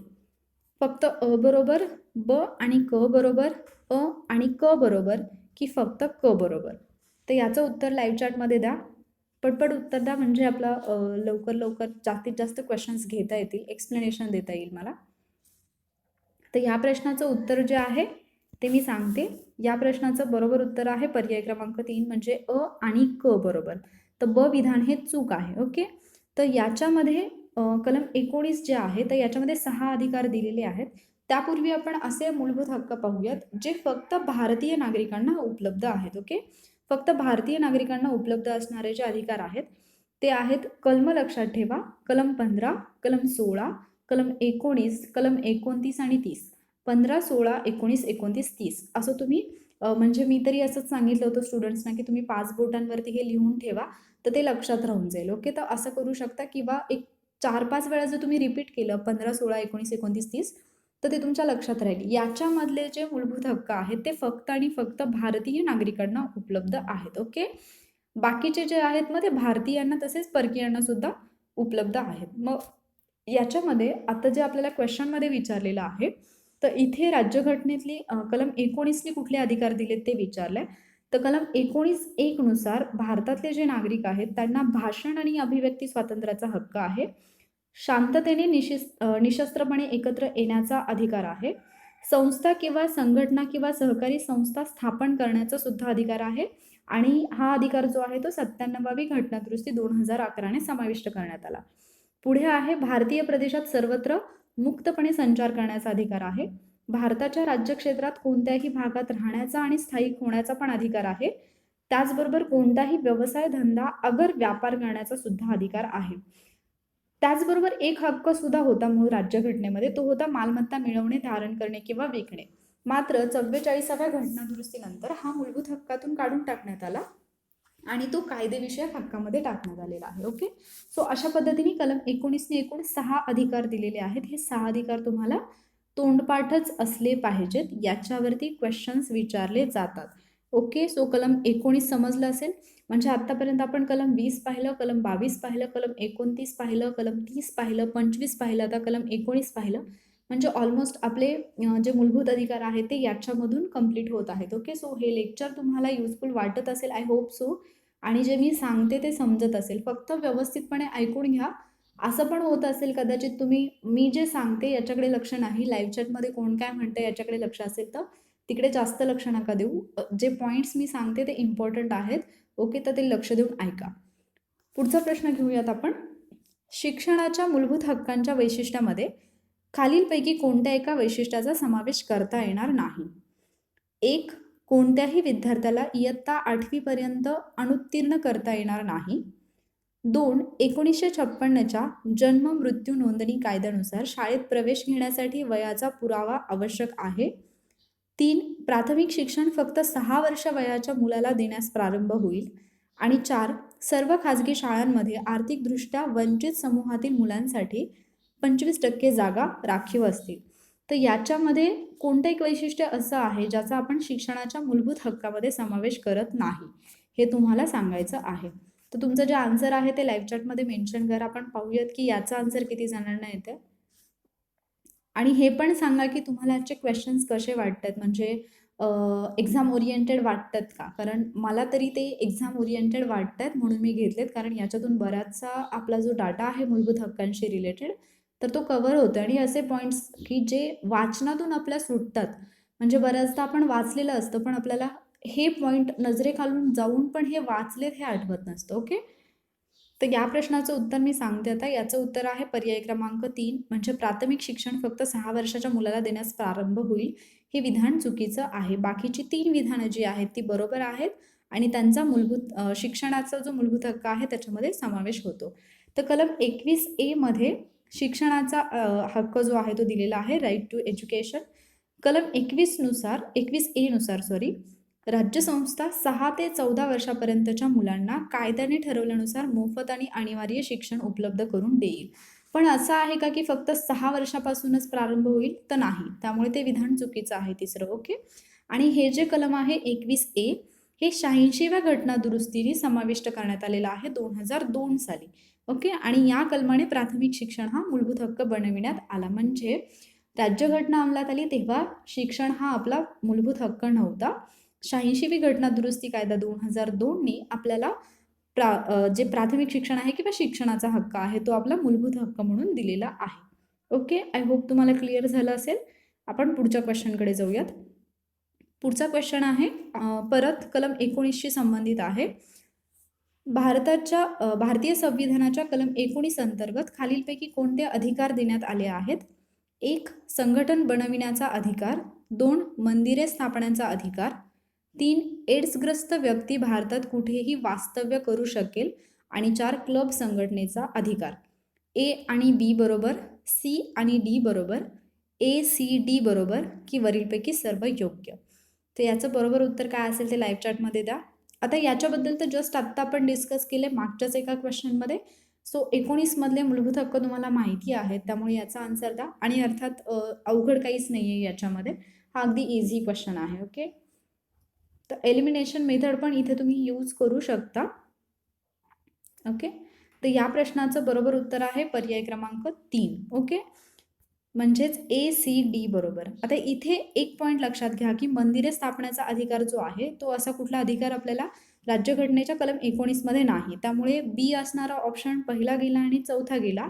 फक्त अ बरोबर, ब आणि क बरोबर, अ आणि क बरोबर की फक्त क बरोबर. तर याचं उत्तर लाईव्ह चॅटमध्ये द्या. पटपट उत्तर द्या, म्हणजे आपला लवकर लवकर जास्तीत जास्त क्वेश्चन्स घेता येतील, एक्सप्लेनेशन देता येईल मला. तर या प्रश्नाचं उत्तर जे आहे ते मी सांगते. या प्रश्नाचं बरोबर उत्तर आहे पर्याय क्रमांक 3 म्हणजे अ आणि क बरोबर. तर ब विधान हे चूक आहे. ओके, तर याच्यामध्ये कलम 19 जे आहे तर याच्यामध्ये 6 अधिकार दिलेले आहेत. त्यापूर्वी आपण असे मूलभूत हक्क पाहूयात जे फक्त भारतीय नागरिकांना उपलब्ध आहेत. ओके, फक्त भारतीय नागरिकांना उपलब्ध असणारे जे अधिकार आहेत ते आहेत कलम लक्षात ठेवा. कलम 15, कलम 16, कलम 19, कलम 29 आणि 30. 15, 16, 19, 29, 30 असं तुम्ही म्हणजे मी तरी असंच सांगितलं होतं स्टुडंट्सना की तुम्ही 5 बोटांवरती हे लिहून ठेवा तर ते लक्षात राहून जाईल. ओके, तर असं करू शकता किंवा एक 4-5 वेळा जर तुम्ही रिपीट केलं 15, 16, 19, 29, 30 तर ते तुमच्या लक्षात राहील. याच्यामधले जे मूलभूत हक्क आहेत ते फक्त आणि फक्त भारतीय नागरिकांना उपलब्ध आहेत. ओके, बाकीचे जे आहेत मग ते भारतीयांना तसेच परकीयांना सुद्धा उपलब्ध आहेत. मग याच्यामध्ये आता जे आपल्याला क्वेश्चनमध्ये विचारलेलं आहे तर इथे राज्यघटनेतली कलम 19ने कुठले अधिकार दिलेत ते विचारलंय. तर कलम 19(1) नुसार भारतातले जे नागरिक आहेत त्यांना भाषण आणि अभिव्यक्ती स्वातंत्र्याचा हक्क आहे. शांततेने निशस्त्रपणे एकत्र येण्याचा अधिकार आहे. संस्था किंवा संघटना किंवा सहकारी संस्था स्थापन करण्याचा सुद्धा अधिकार आहे. आणि हा अधिकार जो आहे तो 97वी घटनादुरुस्ती 2011ने समाविष्ट करण्यात आला. पुढे आहे भारतीय प्रदेशात सर्वत्र मुक्तपणे संचार करण्याचा अधिकार आहे. भारताच्या राज्यक्षेत्रात कोणत्याही भागात राहण्याचा आणि स्थायिक होण्याचा पण अधिकार आहे. त्याचबरोबर कोणताही व्यवसाय धंदा अगर व्यापार करण्याचा सुद्धा अधिकार आहे. त्याचबरोबर एक हक्क सुद्धा होता मूळ राज्यघटनेमध्ये, तो होता मालमत्ता मिळवणे, धारण करणे किंवा विकणे. मात्र 44व्या घटनादुरुस्तीनंतर हा मूलभूत हक्कातून काढून टाकण्यात आला आणि तो कायदेविषयक हक्कामध्ये टाकण्यात आलेला आहे. ओके, सो अशा पद्धतीने कलम 19ने एकूण 6 अधिकार दिलेले आहेत. हे 6 अधिकार तुम्हाला तोंडपाठच असले पाहिजेत, याच्यावरती क्वेश्चन्स विचारले जातात. ओके, सो कलम 19 समजलं असेल. म्हणजे आतापर्यंत आपण कलम 20 पाहिलं, कलम 22 पाहिलं, कलम 29 पाहिलं, कलम 30 पाहिलं, 25 पाहिलं, आता कलम 19 पाहिलं. म्हणजे ऑलमोस्ट आपले जे मूलभूत अधिकार आहेत ते याच्यामधून कंप्लीट होत आहेत. ओके, सो हे लेक्चर तुम्हाला युजफुल वाटत असेल, आय होप सो. आणि जे मी सांगते ते समजत असेल, फक्त व्यवस्थितपणे ऐकून घ्या. असं पण होत असेल कदाचित तुम्ही मी जे सांगते याच्याकडे लक्ष नाही, लाईव्ह चॅटमध्ये कोण काय म्हणते याच्याकडे लक्ष असेल तर तिकडे जास्त लक्ष नका देऊ. जे पॉईंट्स मी सांगते ते इम्पॉर्टंट आहेत. ओके, तर ते लक्ष देऊन ऐका. पुढचा प्रश्न घेऊयात आपण. शिक्षणाच्या मूलभूत हक्कांच्या वैशिष्ट्यामध्ये खालीलपैकी कोणत्या एका वैशिष्ट्याचा समावेश करता येणार नाही? 1. कोणत्याही विद्यार्थ्याला इयत्ता 8वी पर्यंत अनुत्तीर्ण करता येणार नाही. 2. 1956च्या जन्म मृत्यू नोंदणी कायद्यानुसार शाळेत प्रवेश घेण्यासाठी वयाचा पुरावा आवश्यक आहे. 3. प्राथमिक शिक्षण फक्त 6 वर्ष वयाच्या मुलाला देण्यास प्रारंभ होईल. आणि 4. सर्व खाजगी शाळांमध्ये आर्थिकदृष्ट्या वंचित समूहातील मुलांसाठी 25% जागा राखीव असतील. तर याच्यामध्ये कोणतं एक वैशिष्ट्य असं आहे ज्याचा आपण शिक्षणाच्या मूलभूत हक्कामध्ये समावेश करत नाही, हे तुम्हाला सांगायचं आहे. तर तुमचं जे आन्सर आहे ते लाईव्ह चॅटमध्ये मेन्शन करा. आपण पाहूयात की याचा आन्सर किती जणांना येते. आणि हे पण सांगा की तुम्हाला आजचे क्वेश्चन्स कसे वाटतात, म्हणजे एक्झाम ओरिएंटेड वाटतात का? कारण मला तरी ते एक्झाम ओरिएंटेड वाटतात म्हणून मी घेतलेत, कारण याच्यातून बराचसा आपला जो डाटा आहे मूलभूत हक्कांशी रिलेटेड तर तो कव्हर होतो. आणि असे पॉईंट्स की जे वाचनातून आपल्या सुटतात, म्हणजे बऱ्याचदा आपण वाचलेलं असतं पण आपल्याला हे पॉईंट नजरेखालून जाऊन पण हे वाचलेत हे आठवत नसतं. ओके, तर या प्रश्नाचं उत्तर मी सांगते आता. याचं उत्तर आहे पर्याय क्रमांक 3, म्हणजे प्राथमिक शिक्षण फक्त 6 वर्षाच्या मुलाला देण्यास प्रारंभ होईल, हे विधान चुकीचं आहे. बाकीची 3 विधानं जी आहेत ती बरोबर आहेत आणि त्यांचा मूलभूत शिक्षणाचा जो मूलभूत हक्क आहे त्याच्यामध्ये समावेश होतो. तर कलम 21A मध्ये शिक्षणाचा हक्क जो आहे तो दिलेला आहे, राईट टू एज्युकेशन. कलम 21A नुसार राज्यसंस्था 6 ते 14 वर्षापर्यंतच्या मुलांना कायद्याने ठरवल्यानुसार मोफत आणि अनिवार्य शिक्षण उपलब्ध करून देईल. पण असं आहे का की फक्त 6 वर्षापासूनच प्रारंभ होईल? तर नाही, त्यामुळे ते विधान चुकीचं आहे तिसरं. ओके, आणि हे जे कलम आहे 21A हे 86व्या घटना दुरुस्तीने समाविष्ट करण्यात आलेलं आहे 2002 साली. ओके, आणि या कलमाने प्राथमिक शिक्षण हा मूलभूत हक्क बनविण्यात आला. म्हणजे राज्यघटना अंमलात आली तेव्हा शिक्षण हा आपला मूलभूत हक्क नव्हता. 86वी घटना दुरुस्ती कायदा 2002ने आपल्याला जे प्राथमिक शिक्षण आहे किंवा शिक्षणाचा हक्क आहे तो आपला मूलभूत हक्क म्हणून दिलेला आहे. ओके, आय होप तुम्हाला क्लिअर झालं असेल. आपण पुढच्या क्वेश्चनकडे जाऊयात. पुढचा क्वेश्चन आहे परत कलम 19शी संबंधित आहे. भारतीय संविधानाच्या कलम 19 अंतर्गत खालीलपैकी कोणते अधिकार देण्यात आले आहेत? 1. संघटन बनविण्याचा अधिकार. 2. मंदिरे स्थापण्याचा अधिकार. 3. एड्सग्रस्त व्यक्ती भारतात कुठेही वास्तव्य करू शकेल. आणि 4. क्लब संघटनेचा अधिकार. ए आणि बी बरोबर, सी आणि डी बरोबर, ACD बरोबर की वरीलपैकी सर्व योग्य? तर याचं बरोबर उत्तर काय असेल ते लाईव्ह चॅटमध्ये द्या. आता याच्याबद्दल तर जस्ट आत्ता आपण डिस्कस केले मागच्याच एका क्वेश्चनमध्ये. सो 19 मधले मूलभूत हक्क तुम्हाला माहिती आहेत, त्यामुळे याचा आन्सर द्या. आणि अर्थात अवघड काहीच नाही आहे याच्यामध्ये, हा अगदी इझी क्वेश्चन आहे. ओके, तर एलिमिनेशन मेथड पण इथे तुम्ही यूज करू शकता. ओके, तर या प्रश्नाचं बरोबर उत्तर आहे पर्याय क्रमांक 3. ओके, म्हणजेच ACD बरोबर. आता इथे एक पॉईंट लक्षात घ्या की मंदिरे स्थापण्याचा अधिकार जो आहे तो असा कुठला अधिकार आपल्याला राज्यघटनेच्या कलम 19 मध्ये नाही, त्यामुळे बी असणारा ऑप्शन पहिला गेला आणि चौथा गेला.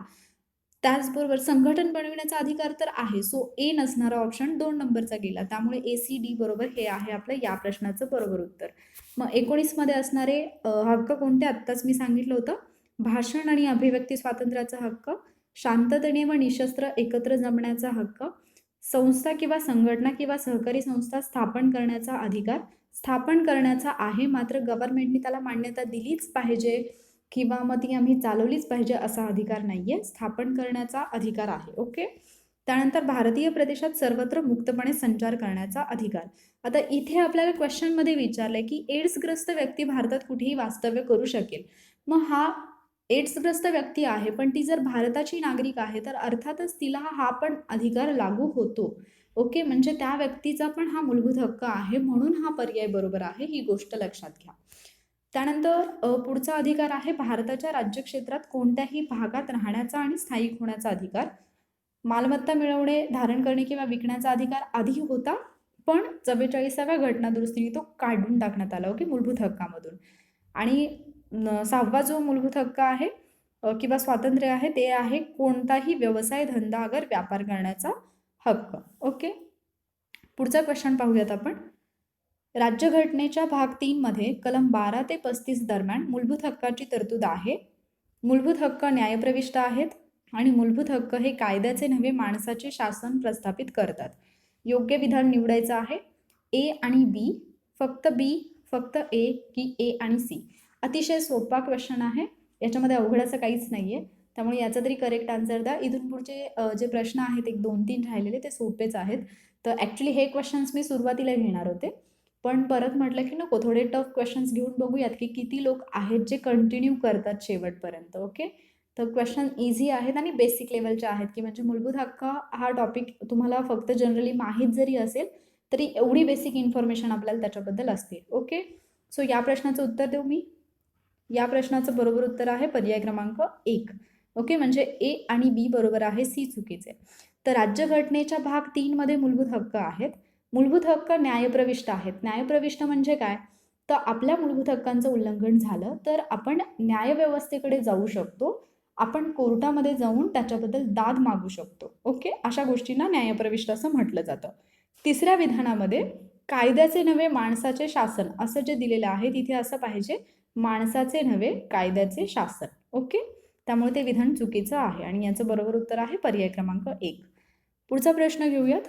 त्याचबरोबर संघटन बनविण्याचा अधिकार तर आहे, सो ए नसणारा ऑप्शन 2 नंबरचा गेला, त्यामुळे ACD बरोबर हे आहे आपलं या प्रश्नाचं बरोबर उत्तर. मग 19 मध्ये असणारे हक्क कोणते? आत्ताच मी सांगितलं होतं, भाषण आणि अभिव्यक्ती स्वातंत्र्याचा हक्क, शांततेने व निशस्त्र एकत्र जमण्याचा हक्क, संस्था किंवा संघटना किंवा सहकारी संस्था स्थापन करण्याचा अधिकार. स्थापन करण्याचा आहे, मात्र गव्हर्नमेंटने त्याला मान्यता दिलीच पाहिजे, किंवा मग ती आम्ही चालवलीच पाहिजे असा अधिकार नाही आहे, स्थापन करण्याचा अधिकार आहे. ओके. त्यानंतर भारतीय प्रदेशात सर्वत्र मुक्तपणे संचार करण्याचा अधिकार. आता इथे आपल्याला क्वेश्चनमध्ये विचारलंय की एड्सग्रस्त व्यक्ती भारतात कुठेही वास्तव्य करू शकेल. मग हा एड्सग्रस्त व्यक्ती आहे, पण ती जर भारताची नागरिक आहे तर अर्थातच तिला हा पण अधिकार लागू होतो. ओके, म्हणजे त्या व्यक्तीचा पण हा मूलभूत हक्क आहे, म्हणून हा पर्याय बरोबर आहे, ही गोष्ट लक्षात घ्या. त्यानंतर पुढचा अधिकार आहे भारताच्या राज्यक्षेत्रात कोणत्याही भागात राहण्याचा आणि स्थायिक होण्याचा अधिकार. मालमत्ता मिळवणे, धारण करणे किंवा विकण्याचा अधिकार आधी होता, पण 44व्या घटना दुरुस्तीने तो काढून टाकण्यात आला. ओके, मूलभूत हक्कामधून. आणि 6वा जो मूलभूत हक्क आहे किंवा स्वातंत्र्य आहे ते आहे कोणताही व्यवसाय, धंदा अगर व्यापार करण्याचा हक्क. ओके, पुढचा क्वेश्चन पाहूयात आपण. राज्यघटनेच्या भाग 3 मध्ये कलम 12 ते 35 दरम्यान मूलभूत हक्काची तरतूद आहे. मूलभूत हक्क न्यायप्रविष्ट आहेत आणि मूलभूत हक्क हे कायद्याचे नव्हे माणसाचे शासन प्रस्थापित करतात. योग्य विधान निवडायचं आहे. ए आणि बी, फक्त ए की ए आणि सी. अतिशय सोपा क्वेश्चन आहे, याच्यामध्ये अवघड असं काहीच नाही आहे, त्यामुळे याचा तरी करेक्ट आन्सर द्या. इथून पुढचे जे प्रश्न आहेत 1-2-3 राहिलेले ते सोपेच आहेत. तर ॲक्च्युली हे क्वेश्चन्स मी सुरुवातीला घेणार होते, पण परत म्हटलं की नको, थोडे टफ क्वेश्चन्स घेऊन बघूयात की किती लोक आहेत जे कंटिन्यू करतात शेवटपर्यंत. ओके, तर क्वेश्चन इझी आहेत आणि बेसिक लेवलचे आहेत, की म्हणजे मूलभूत हक्क हा टॉपिक तुम्हाला फक्त जनरली माहीत जरी असेल तरी एवढी बेसिक इन्फॉर्मेशन आपल्याला त्याच्याबद्दल असते. ओके, सो या प्रश्नाचं उत्तर देऊ मी. या प्रश्नाचं बरोबर उत्तर आहे पर्याय क्रमांक 1. ओके, म्हणजे ए आणि बी बरोबर आहे, सी चुकीचे. तर राज्यघटनेच्या भाग 3 मध्ये मूलभूत हक्क आहेत. मूलभूत हक्क न्यायप्रविष्ट आहेत. न्यायप्रविष्ट म्हणजे काय, तर आपल्या मूलभूत हक्कांचं उल्लंघन झालं तर आपण न्यायव्यवस्थेकडे जाऊ शकतो, आपण कोर्टामध्ये जाऊन त्याच्याबद्दल दाद मागू शकतो. ओके, अशा गोष्टींना न्यायप्रविष्ट असं म्हटलं जातं. तिसऱ्या विधानामध्ये कायद्याचे नव्हे माणसाचे शासन असं जे दिलेलं आहे तिथे असं पाहिजे माणसाचे नव्हे कायद्याचे शासन. ओके, त्यामुळे ते विधान चुकीचं आहे आणि याचं बरोबर उत्तर आहे पर्याय क्रमांक 1. पुढचा प्रश्न घेऊयात.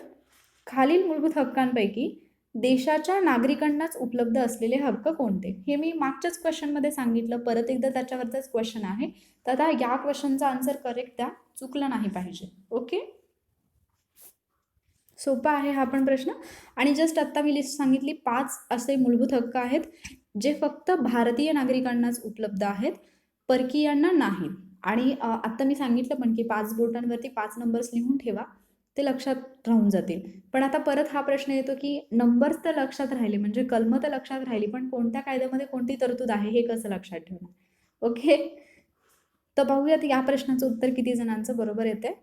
खालील मूलभूत हक्कांपैकी देशाच्या नागरिकांनाच उपलब्ध असलेले हक्क कोणते? हे मी मागच्याच क्वेश्चनमध्ये सांगितलं, परत एकदा त्याच्यावरचाच क्वेश्चन आहे. तर आता या क्वेश्चनचा आन्सर करेक्ट द्या, चुकलं नाही पाहिजे. ओके, सोपा आहे हा पण प्रश्न. आणि जस्ट आत्ता मी लिस्ट सांगितली, 5 असे मूलभूत हक्क आहेत जे फक्त भारतीय नागरिकांनाच उपलब्ध आहेत, परकीयांना नाही. आणि आत्ता मी सांगितलं पण की 5 बोटांवरती 5 नंबर्स लिहून ठेवा, ते लक्षात राहून जातील. पण आता परत हा प्रश्न येतो की नंबर्स तर लक्षात राहिले, म्हणजे कलमं तर लक्षात राहिली, पण कोणत्या कायद्यामध्ये कोणती तरतूद आहे हे कसं लक्षात ठेवणार? ओके, तर पाहूयात या प्रश्नाचं उत्तर किती जणांचं बरोबर येते.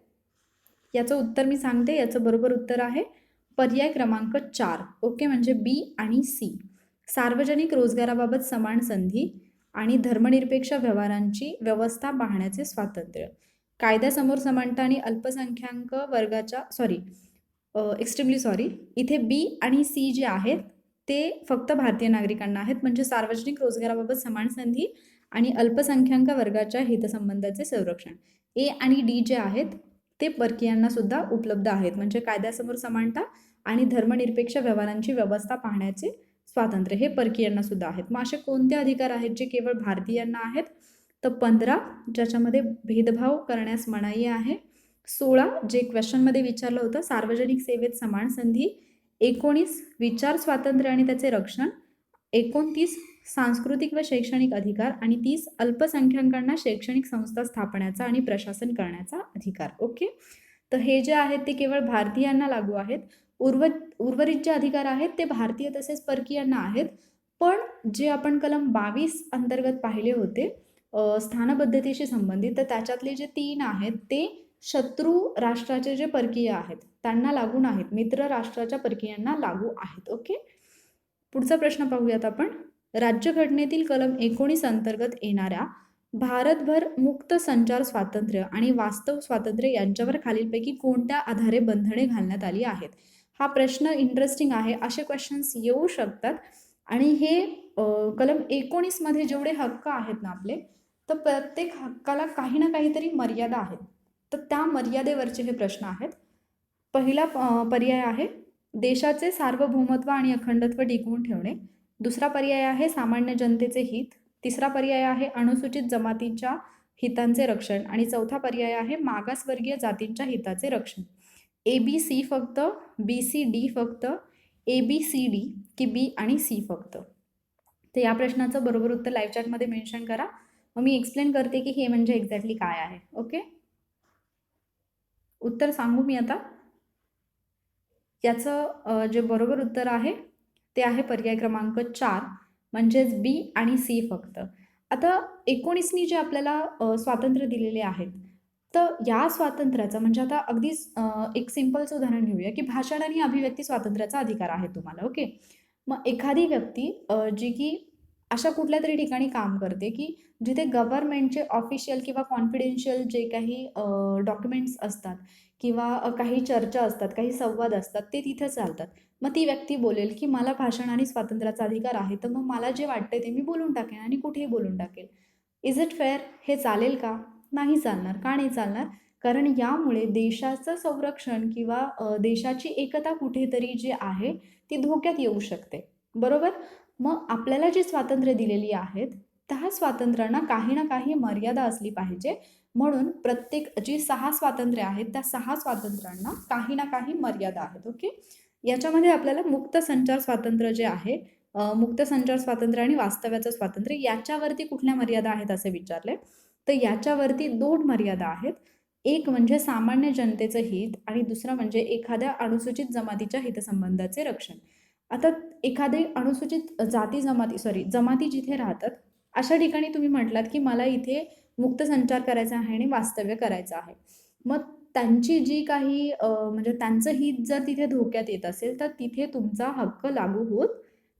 याचं उत्तर मी सांगते, याचं बरोबर उत्तर आहे पर्याय क्रमांक 4. ओके, म्हणजे बी आणि सी. सार्वजनिक रोजगाराबाबत समान संधी आणि धर्मनिरपेक्ष व्यवहारांची व्यवस्था पाहण्याचे स्वातंत्र्य. कायद्यासमोर समानता आणि अल्पसंख्याक वर्गाच्या एक्स्ट्रीमली सॉरी, इथे बी आणि सी जे आहेत ते फक्त भारतीय नागरिकांना आहेत, म्हणजे सार्वजनिक रोजगाराबाबत समान संधी आणि अल्पसंख्याक वर्गाच्या हितसंबंधाचे संरक्षण. ए आणि डी जे आहेत ते परकीयांना सुद्धा उपलब्ध आहेत, म्हणजे कायद्यासमोर समानता आणि धर्मनिरपेक्ष व्यवहारांची व्यवस्था पाहण्याचे स्वातंत्र्य हे परकीयांना सुद्धा आहेत. मग असे कोणते अधिकार आहेत जे केवळ भारतीयांना आहेत? तर 15 ज्याच्यामध्ये भेदभाव करण्यास मनाई आहे, 16 जे क्वेश्चनमध्ये विचारलं होतं सार्वजनिक सेवेत समान संधी, 19 विचार स्वातंत्र्य आणि त्याचे रक्षण, 29 सांस्कृतिक व शैक्षणिक अधिकार आणि 30 अल्पसंख्याकांना शैक्षणिक संस्था स्थापण्याचा आणि प्रशासन करण्याचा अधिकार. ओके, तर हे जे आहेत ते केवळ भारतीयांना लागू आहेत. उर्वरित जे अधिकार आहेत ते भारतीय तसेच परकीयांना आहेत. पण जे आपण कलम 22 अंतर्गत पाहिले होते स्थानपद्धतीशी संबंधित, तर त्याच्यातले जे 3 आहेत ते शत्रू राष्ट्राचे जे परकीय आहेत त्यांना लागू नाहीत, मित्र राष्ट्राच्या परकीयांना लागू आहेत. ओके, पुढचा प्रश्न पाहूयात आपण. राज्यघटनेतील कलम 19 अंतर्गत येणाऱ्या भारतभर मुक्त संचार स्वातंत्र्य आणि वास्तव स्वातंत्र्य यांच्यावर खालीलपैकी कोणत्या आधारे बंधने घालण्यात आली आहेत? हा प्रश्न इंटरेस्टिंग आहे, असे क्वेश्चन्स येऊ शकतात. आणि हे कलम 19 मध्ये जेवढे हक्क आहेत ना आपले, तर प्रत्येक हक्काला काही ना काहीतरी मर्यादा आहेत, तर त्या मर्यादेवरचे हे प्रश्न आहेत. पहिला पर्याय आहे देशाचे सार्वभौमत्व आणि अखंडत्व टिकवून ठेवणे. दुसरा पर्याय आहे सामान्य जनतेचे हित. तिसरा पर्याय आहे अनुसूचित जमातीच्या हितांचे रक्षण आणि चौथा पर्याय आहे मागासवर्गीय जातींच्या हिताचे रक्षण. ABC फक्त, BCD फक्त, ABCD की B आणि C फक्त. तर या प्रश्नाचं बरोबर उत्तर लाईव्ह चॅटमध्ये मेन्शन करा. मग मी एक्सप्लेन करते की हे म्हणजे एक्झॅक्टली काय आहे. ओके, उत्तर सांगू मी आता. याचं जे बरोबर उत्तर आहे ते आहे पर्याय क्रमांक 4 म्हणजेच B आणि C फक्त. आता 19नी जे आपल्याला स्वातंत्र्य दिलेले आहेत, तर या स्वातंत्र्याचं म्हणजे आता अगदीच एक सिंपलचं उदाहरण घेऊया की भाषण आणि अभिव्यक्ती स्वातंत्र्याचा अधिकार आहे तुम्हाला. ओके, मग एखादी व्यक्ती जी की अशा कुठल्या तरी ठिकाणी काम करते की जिथे गव्हर्नमेंटचे ऑफिशियल किंवा कॉन्फिडेन्शियल जे काही डॉक्युमेंट्स असतात किंवा काही चर्चा असतात, काही संवाद असतात, ते तिथे चालतात. मग ती व्यक्ती बोलेल की मला भाषण आणि स्वातंत्र्याचा अधिकार आहे, तर मग मला जे वाटते ते मी बोलून टाकेन आणि कुठेही बोलून टाकेल. Is it fair? हे चालेल का? नाही चालणार. का नाही चालणार? कारण यामुळे देशाचं संरक्षण किंवा देशाची एकता कुठेतरी जी आहे ती धोक्यात येऊ शकते. बरोबर? मग आपल्याला जी स्वातंत्र्य दिलेली आहेत, त्या स्वातंत्र्यांना काही ना काही मर्यादा असली पाहिजे. म्हणून प्रत्येक जी 6 स्वातंत्र्य आहेत, त्या 6 स्वातंत्र्यांना काही ना काही मर्यादा आहेत. ओके, याच्यामध्ये आपल्याला मुक्त संचार स्वातंत्र्य जे आहे, मुक्त संचार स्वातंत्र्य आणि वास्तव्याचं स्वातंत्र्य, याच्यावरती कुठल्या मर्यादा आहेत असे विचारले. तर याच्यावरती 2 मर्यादा आहेत. एक म्हणजे सामान्य जनतेचं हित आणि दुसरं म्हणजे एखाद्या अनुसूचित जमातीच्या हितसंबंधाचे रक्षण. आता एखादी अनुसूचित जमाती जिथे राहतात अशा ठिकाणी तुम्ही म्हटलात की मला इथे मुक्त संचार करायचा आहे आणि वास्तव्य करायचं आहे. मग त्यांची जी काही म्हणजे त्यांचं हित जर तिथे धोक्यात येत असेल तर तिथे तुमचा हक्क लागू होत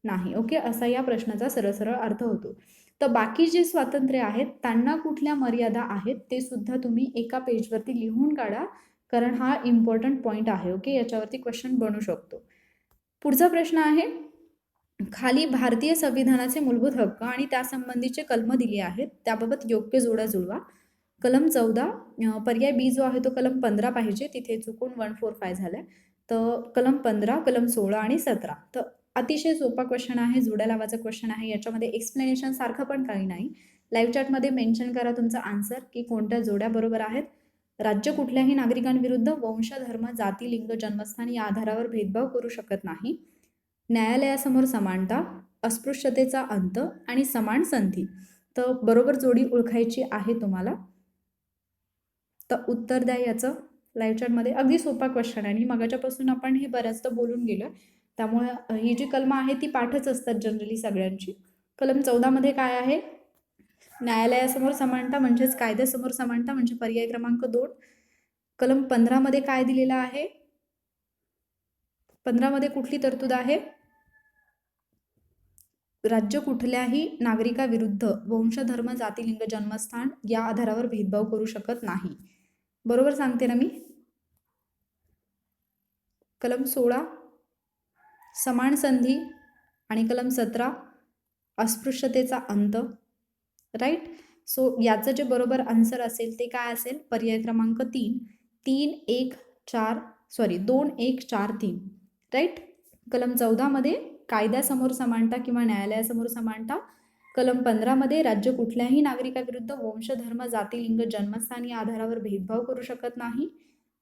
नाही. ओके, असा या प्रश्नाचा सरळ अर्थ होतो. तर बाकी जे स्वातंत्र्य आहेत त्यांना कुठल्या मर्यादा आहेत ते सुद्धा तुम्ही एका पेजवरती लिहून काढा, कारण हा इम्पॉर्टंट पॉईंट आहे. ओके, याच्यावरती क्वेश्चन बनू शकतो. पुढचा प्रश्न आहे, खाली भारतीय संविधानाचे मूलभूत हक्क आणि त्यासंबंधीचे कलम दिली आहेत, त्याबाबत योग्य जोड्या जुळवा. कलम 14, पर्याय बी जो आहे तो कलम 15 पाहिजे, तिथे चुकून 145 झालंय. तर कलम 15, कलम 16 आणि 17. तर अतिशय सोपा क्वेश्चन आहे, जोड्या लावायचा क्वेश्चन आहे. याच्यामध्ये एक्सप्लेनेशन सारखं पण काही नाही. लाईव्ह चॅटमध्ये मेन्शन करा तुमचा आन्सर की कोणत्या जोड्या बरोबर आहेत. राज्य कुठल्याही नागरिकांविरुद्ध वंश, धर्म, जाती, लिंग, जन्मस्थान या आधारावर भेदभाव करू शकत नाही. न्यायालयासमोर समानता, अस्पृश्यतेचा अंत आणि समान संधी. तर बरोबर जोडी ओळखायची आहे तुम्हाला. तर उत्तर द्या याचं लाईव्ह चॅटमध्ये. अगदी सोपा क्वेश्चन आहे आणि मगाच्यापासून आपण हे बऱ्याचदा बोलून गेलो, त्यामुळे ही जी कलमं आहे ती पाठच असतात जनरली सगळ्यांची. कलम 14 मध्ये काय आहे? न्यायालयासमोर समानता म्हणजेच कायद्यासमोर समानता म्हणजे पर्याय क्रमांक 2. कलम 15 मध्ये काय दिलेलं आहे? 15 मध्ये कुठली तरतूद आहे? राज्य कुठल्याही नागरिकाविरुद्ध वंश, धर्म, जाती, लिंग, जन्मस्थान या आधारावर भेदभाव करू शकत नाही. बरोबर सांगते ना मी? कलम 16 समान संधी आणि कलम 17 अस्पृश्यतेचा अंत. राईट? सो याचं जे बरोबर आन्सर असेल ते काय असेल? पर्याय क्रमांक 3, 2143. राईट? कलम 14 मध्ये कायद्यासमोर समानता किंवा न्यायालयासमोर समानता. कलम 15 मध्ये राज्य कुठल्याही नागरिकाविरुद्ध वंश, धर्म, जाती, लिंग, जन्मस्थान या आधारावर भेदभाव करू शकत नाही.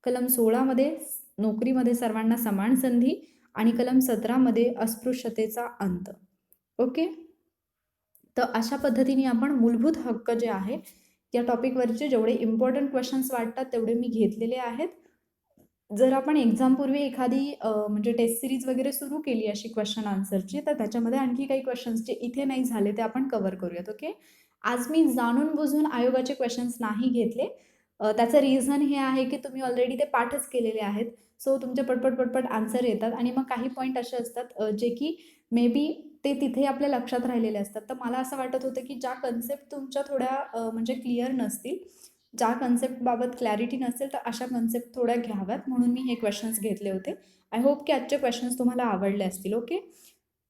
कलम 16 मध्ये नोकरीमध्ये सर्वांना समान संधी आणि कलम 17 मध्ये अस्पृश्यतेचा अंत. ओके, तर अशा पद्धतीने आपण मूलभूत हक्क जे आहे या टॉपिकवरचे जेवढे इम्पॉर्टंट क्वेश्चन्स वाटतात तेवढे मी घेतलेले आहेत. जर आपण एक्झामपूर्वी एखादी म्हणजे टेस्ट सिरीज वगैरे सुरू केली अशी क्वेश्चन आन्सरची, तर त्याच्यामध्ये आणखी काही क्वेश्चन्स जे इथे नाही झाले ते आपण कव्हर करूयात. ओके, आज मी जाणून बुजून आयोगाचे क्वेश्चन्स नाही घेतले. त्याचं रिझन हे आहे की तुम्ही ऑलरेडी ते पाठच केलेले आहेत. सो तुमचे पटपट आन्सर येतात आणि मग काही पॉईंट असे असतात जे की मे बी ते तिथे आपल्या लक्षात राहिलेले असतात. तर मला असं वाटत होतं की ज्या कन्सेप्ट तुमच्या थोड्या म्हणजे क्लिअर नसतील, ज्या कन्सेप्टबाबत क्लॅरिटी नसेल, तर अशा कन्सेप्ट थोड्या घ्याव्यात म्हणून मी हे क्वेश्चन्स घेतले होते. आय होप की आजचे क्वेश्चन्स तुम्हाला आवडले असतील. ओके,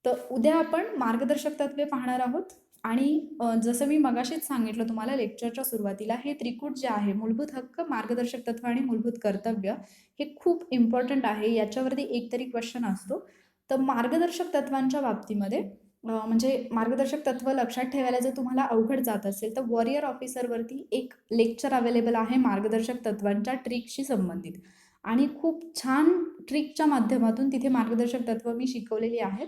तर उद्या आपण मार्गदर्शक तत्त्वे पाहणार आहोत आणि जसं मी मगाशीच सांगितलं तुम्हाला लेक्चरच्या सुरुवातीला, हे त्रिकूट जे आहे मूलभूत हक्क, मार्गदर्शक तत्त्व आणि मूलभूत कर्तव्य, हे खूप इम्पॉर्टंट आहे. याच्यावरती एक तरी क्वेश्चन असतो. तर मार्गदर्शक तत्वांच्या बाबतीमध्ये म्हणजे मार्गदर्शक तत्त्व लक्षात ठेवायला जर तुम्हाला अवघड जात असेल, तर वॉरियर ऑफिसरवरती एक लेक्चर अवेलेबल आहे मार्गदर्शक तत्त्वांच्या ट्रिकशी संबंधित आणि खूप छान ट्रिकच्या माध्यमातून तिथे मार्गदर्शक तत्त्व मी शिकवलेली आहेत.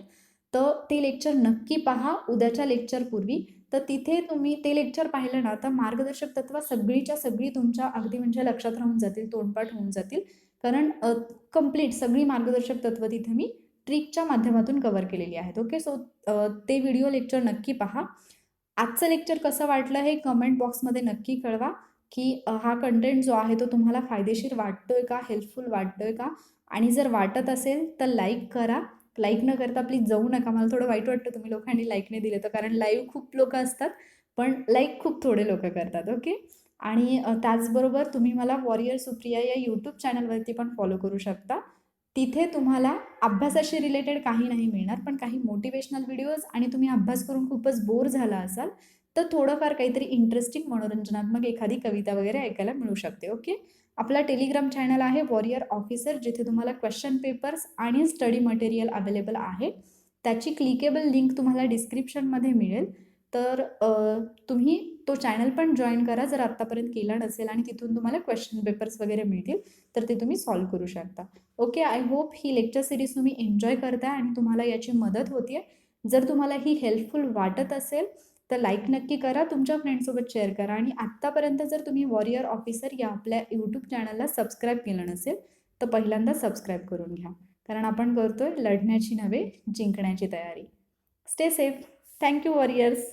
तर ते लेक्चर नक्की पहा उद्याच्या लेक्चरपूर्वी. तर तिथे तुम्ही ते लेक्चर पाहिलं ना, तर मार्गदर्शक तत्त्व सगळीच्या सगळी तुमच्या अगदी म्हणजे लक्षात राहून जातील, तोंडपाठ होऊन जातील. कारण कंप्लीट सगळी मार्गदर्शक तत्त्व तिथे मी ट्रिकच्या माध्यमातून कव्हर केलेली आहेत. ओके. सो ते व्हिडिओ लेक्चर नक्की पहा. आजचं लेक्चर कसं वाटलं हे कमेंट बॉक्समध्ये नक्की कळवा, की हा कंटेंट जो आहे तो तुम्हाला फायदेशीर वाटतोय का, हेल्पफुल वाटतोय का? आणि जर वाटत असेल तर लाईक करा. लाईक न करता प्लीज जाऊ नका. मला थोडं वाईट वाटतं तुम्ही लोकांनी लाईक नाही दिलं तर, कारण लाईव्ह खूप लोकं असतात, पण लाईक खूप थोडे लोकं करतात. ओके. आणि त्याचबरोबर तुम्ही मला वॉरियर सुप्रिया या यूट्यूब चॅनलवरती पण फॉलो करू शकता. तिथे तुम्हाला अभ्यासाशी रिलेटेड काही नाही मिळणार, पण काही मोटिवेशनल व्हिडिओज आणि तुम्ही अभ्यास करून खूपच बोर झाला असाल, तर थोडंफार काहीतरी इंटरेस्टिंग मनोरंजनात्मक एखादी कविता वगैरे ऐकायला मिळू शकते. ओके. आपला टेलिग्राम चॅनल आहे वॉरियर ऑफिसर, जिथे तुम्हाला क्वेश्चन पेपर्स आणि स्टडी मटेरियल अवेलेबल आहे. त्याची क्लिकेबल लिंक तुम्हाला डिस्क्रिप्शनमध्ये मिळेल. तर तुम्ही तो चॅनल पण जॉईन करा जर आत्तापर्यंत केला नसेल, आणि तिथून तुम्हाला क्वेश्चन पेपर्स वगैरे मिळतील, तर ते तुम्ही सॉल्व्ह करू शकता. Okay. I hope he lecture series तुम्ही एन्जॉय करताय आणि तुम्हाला याची मदत होतीये. जर तुम्हाला ही हेल्पफुल वाटत असेल तर लाईक नक्की करा, तुमच्या फ्रेंड्ससोबत शेअर करा, आणि आत्तापर्यंत जर तुम्ही वॉरियर ऑफिसर या आपल्या यूट्यूब चॅनलला सबस्क्राईब केलं नसेल तर पहिल्यांदा सबस्क्राईब करून घ्या, कारण आपण करतोय लढण्याची नव्हे जिंकण्याची तयारी. Stay safe. Thank you warriors.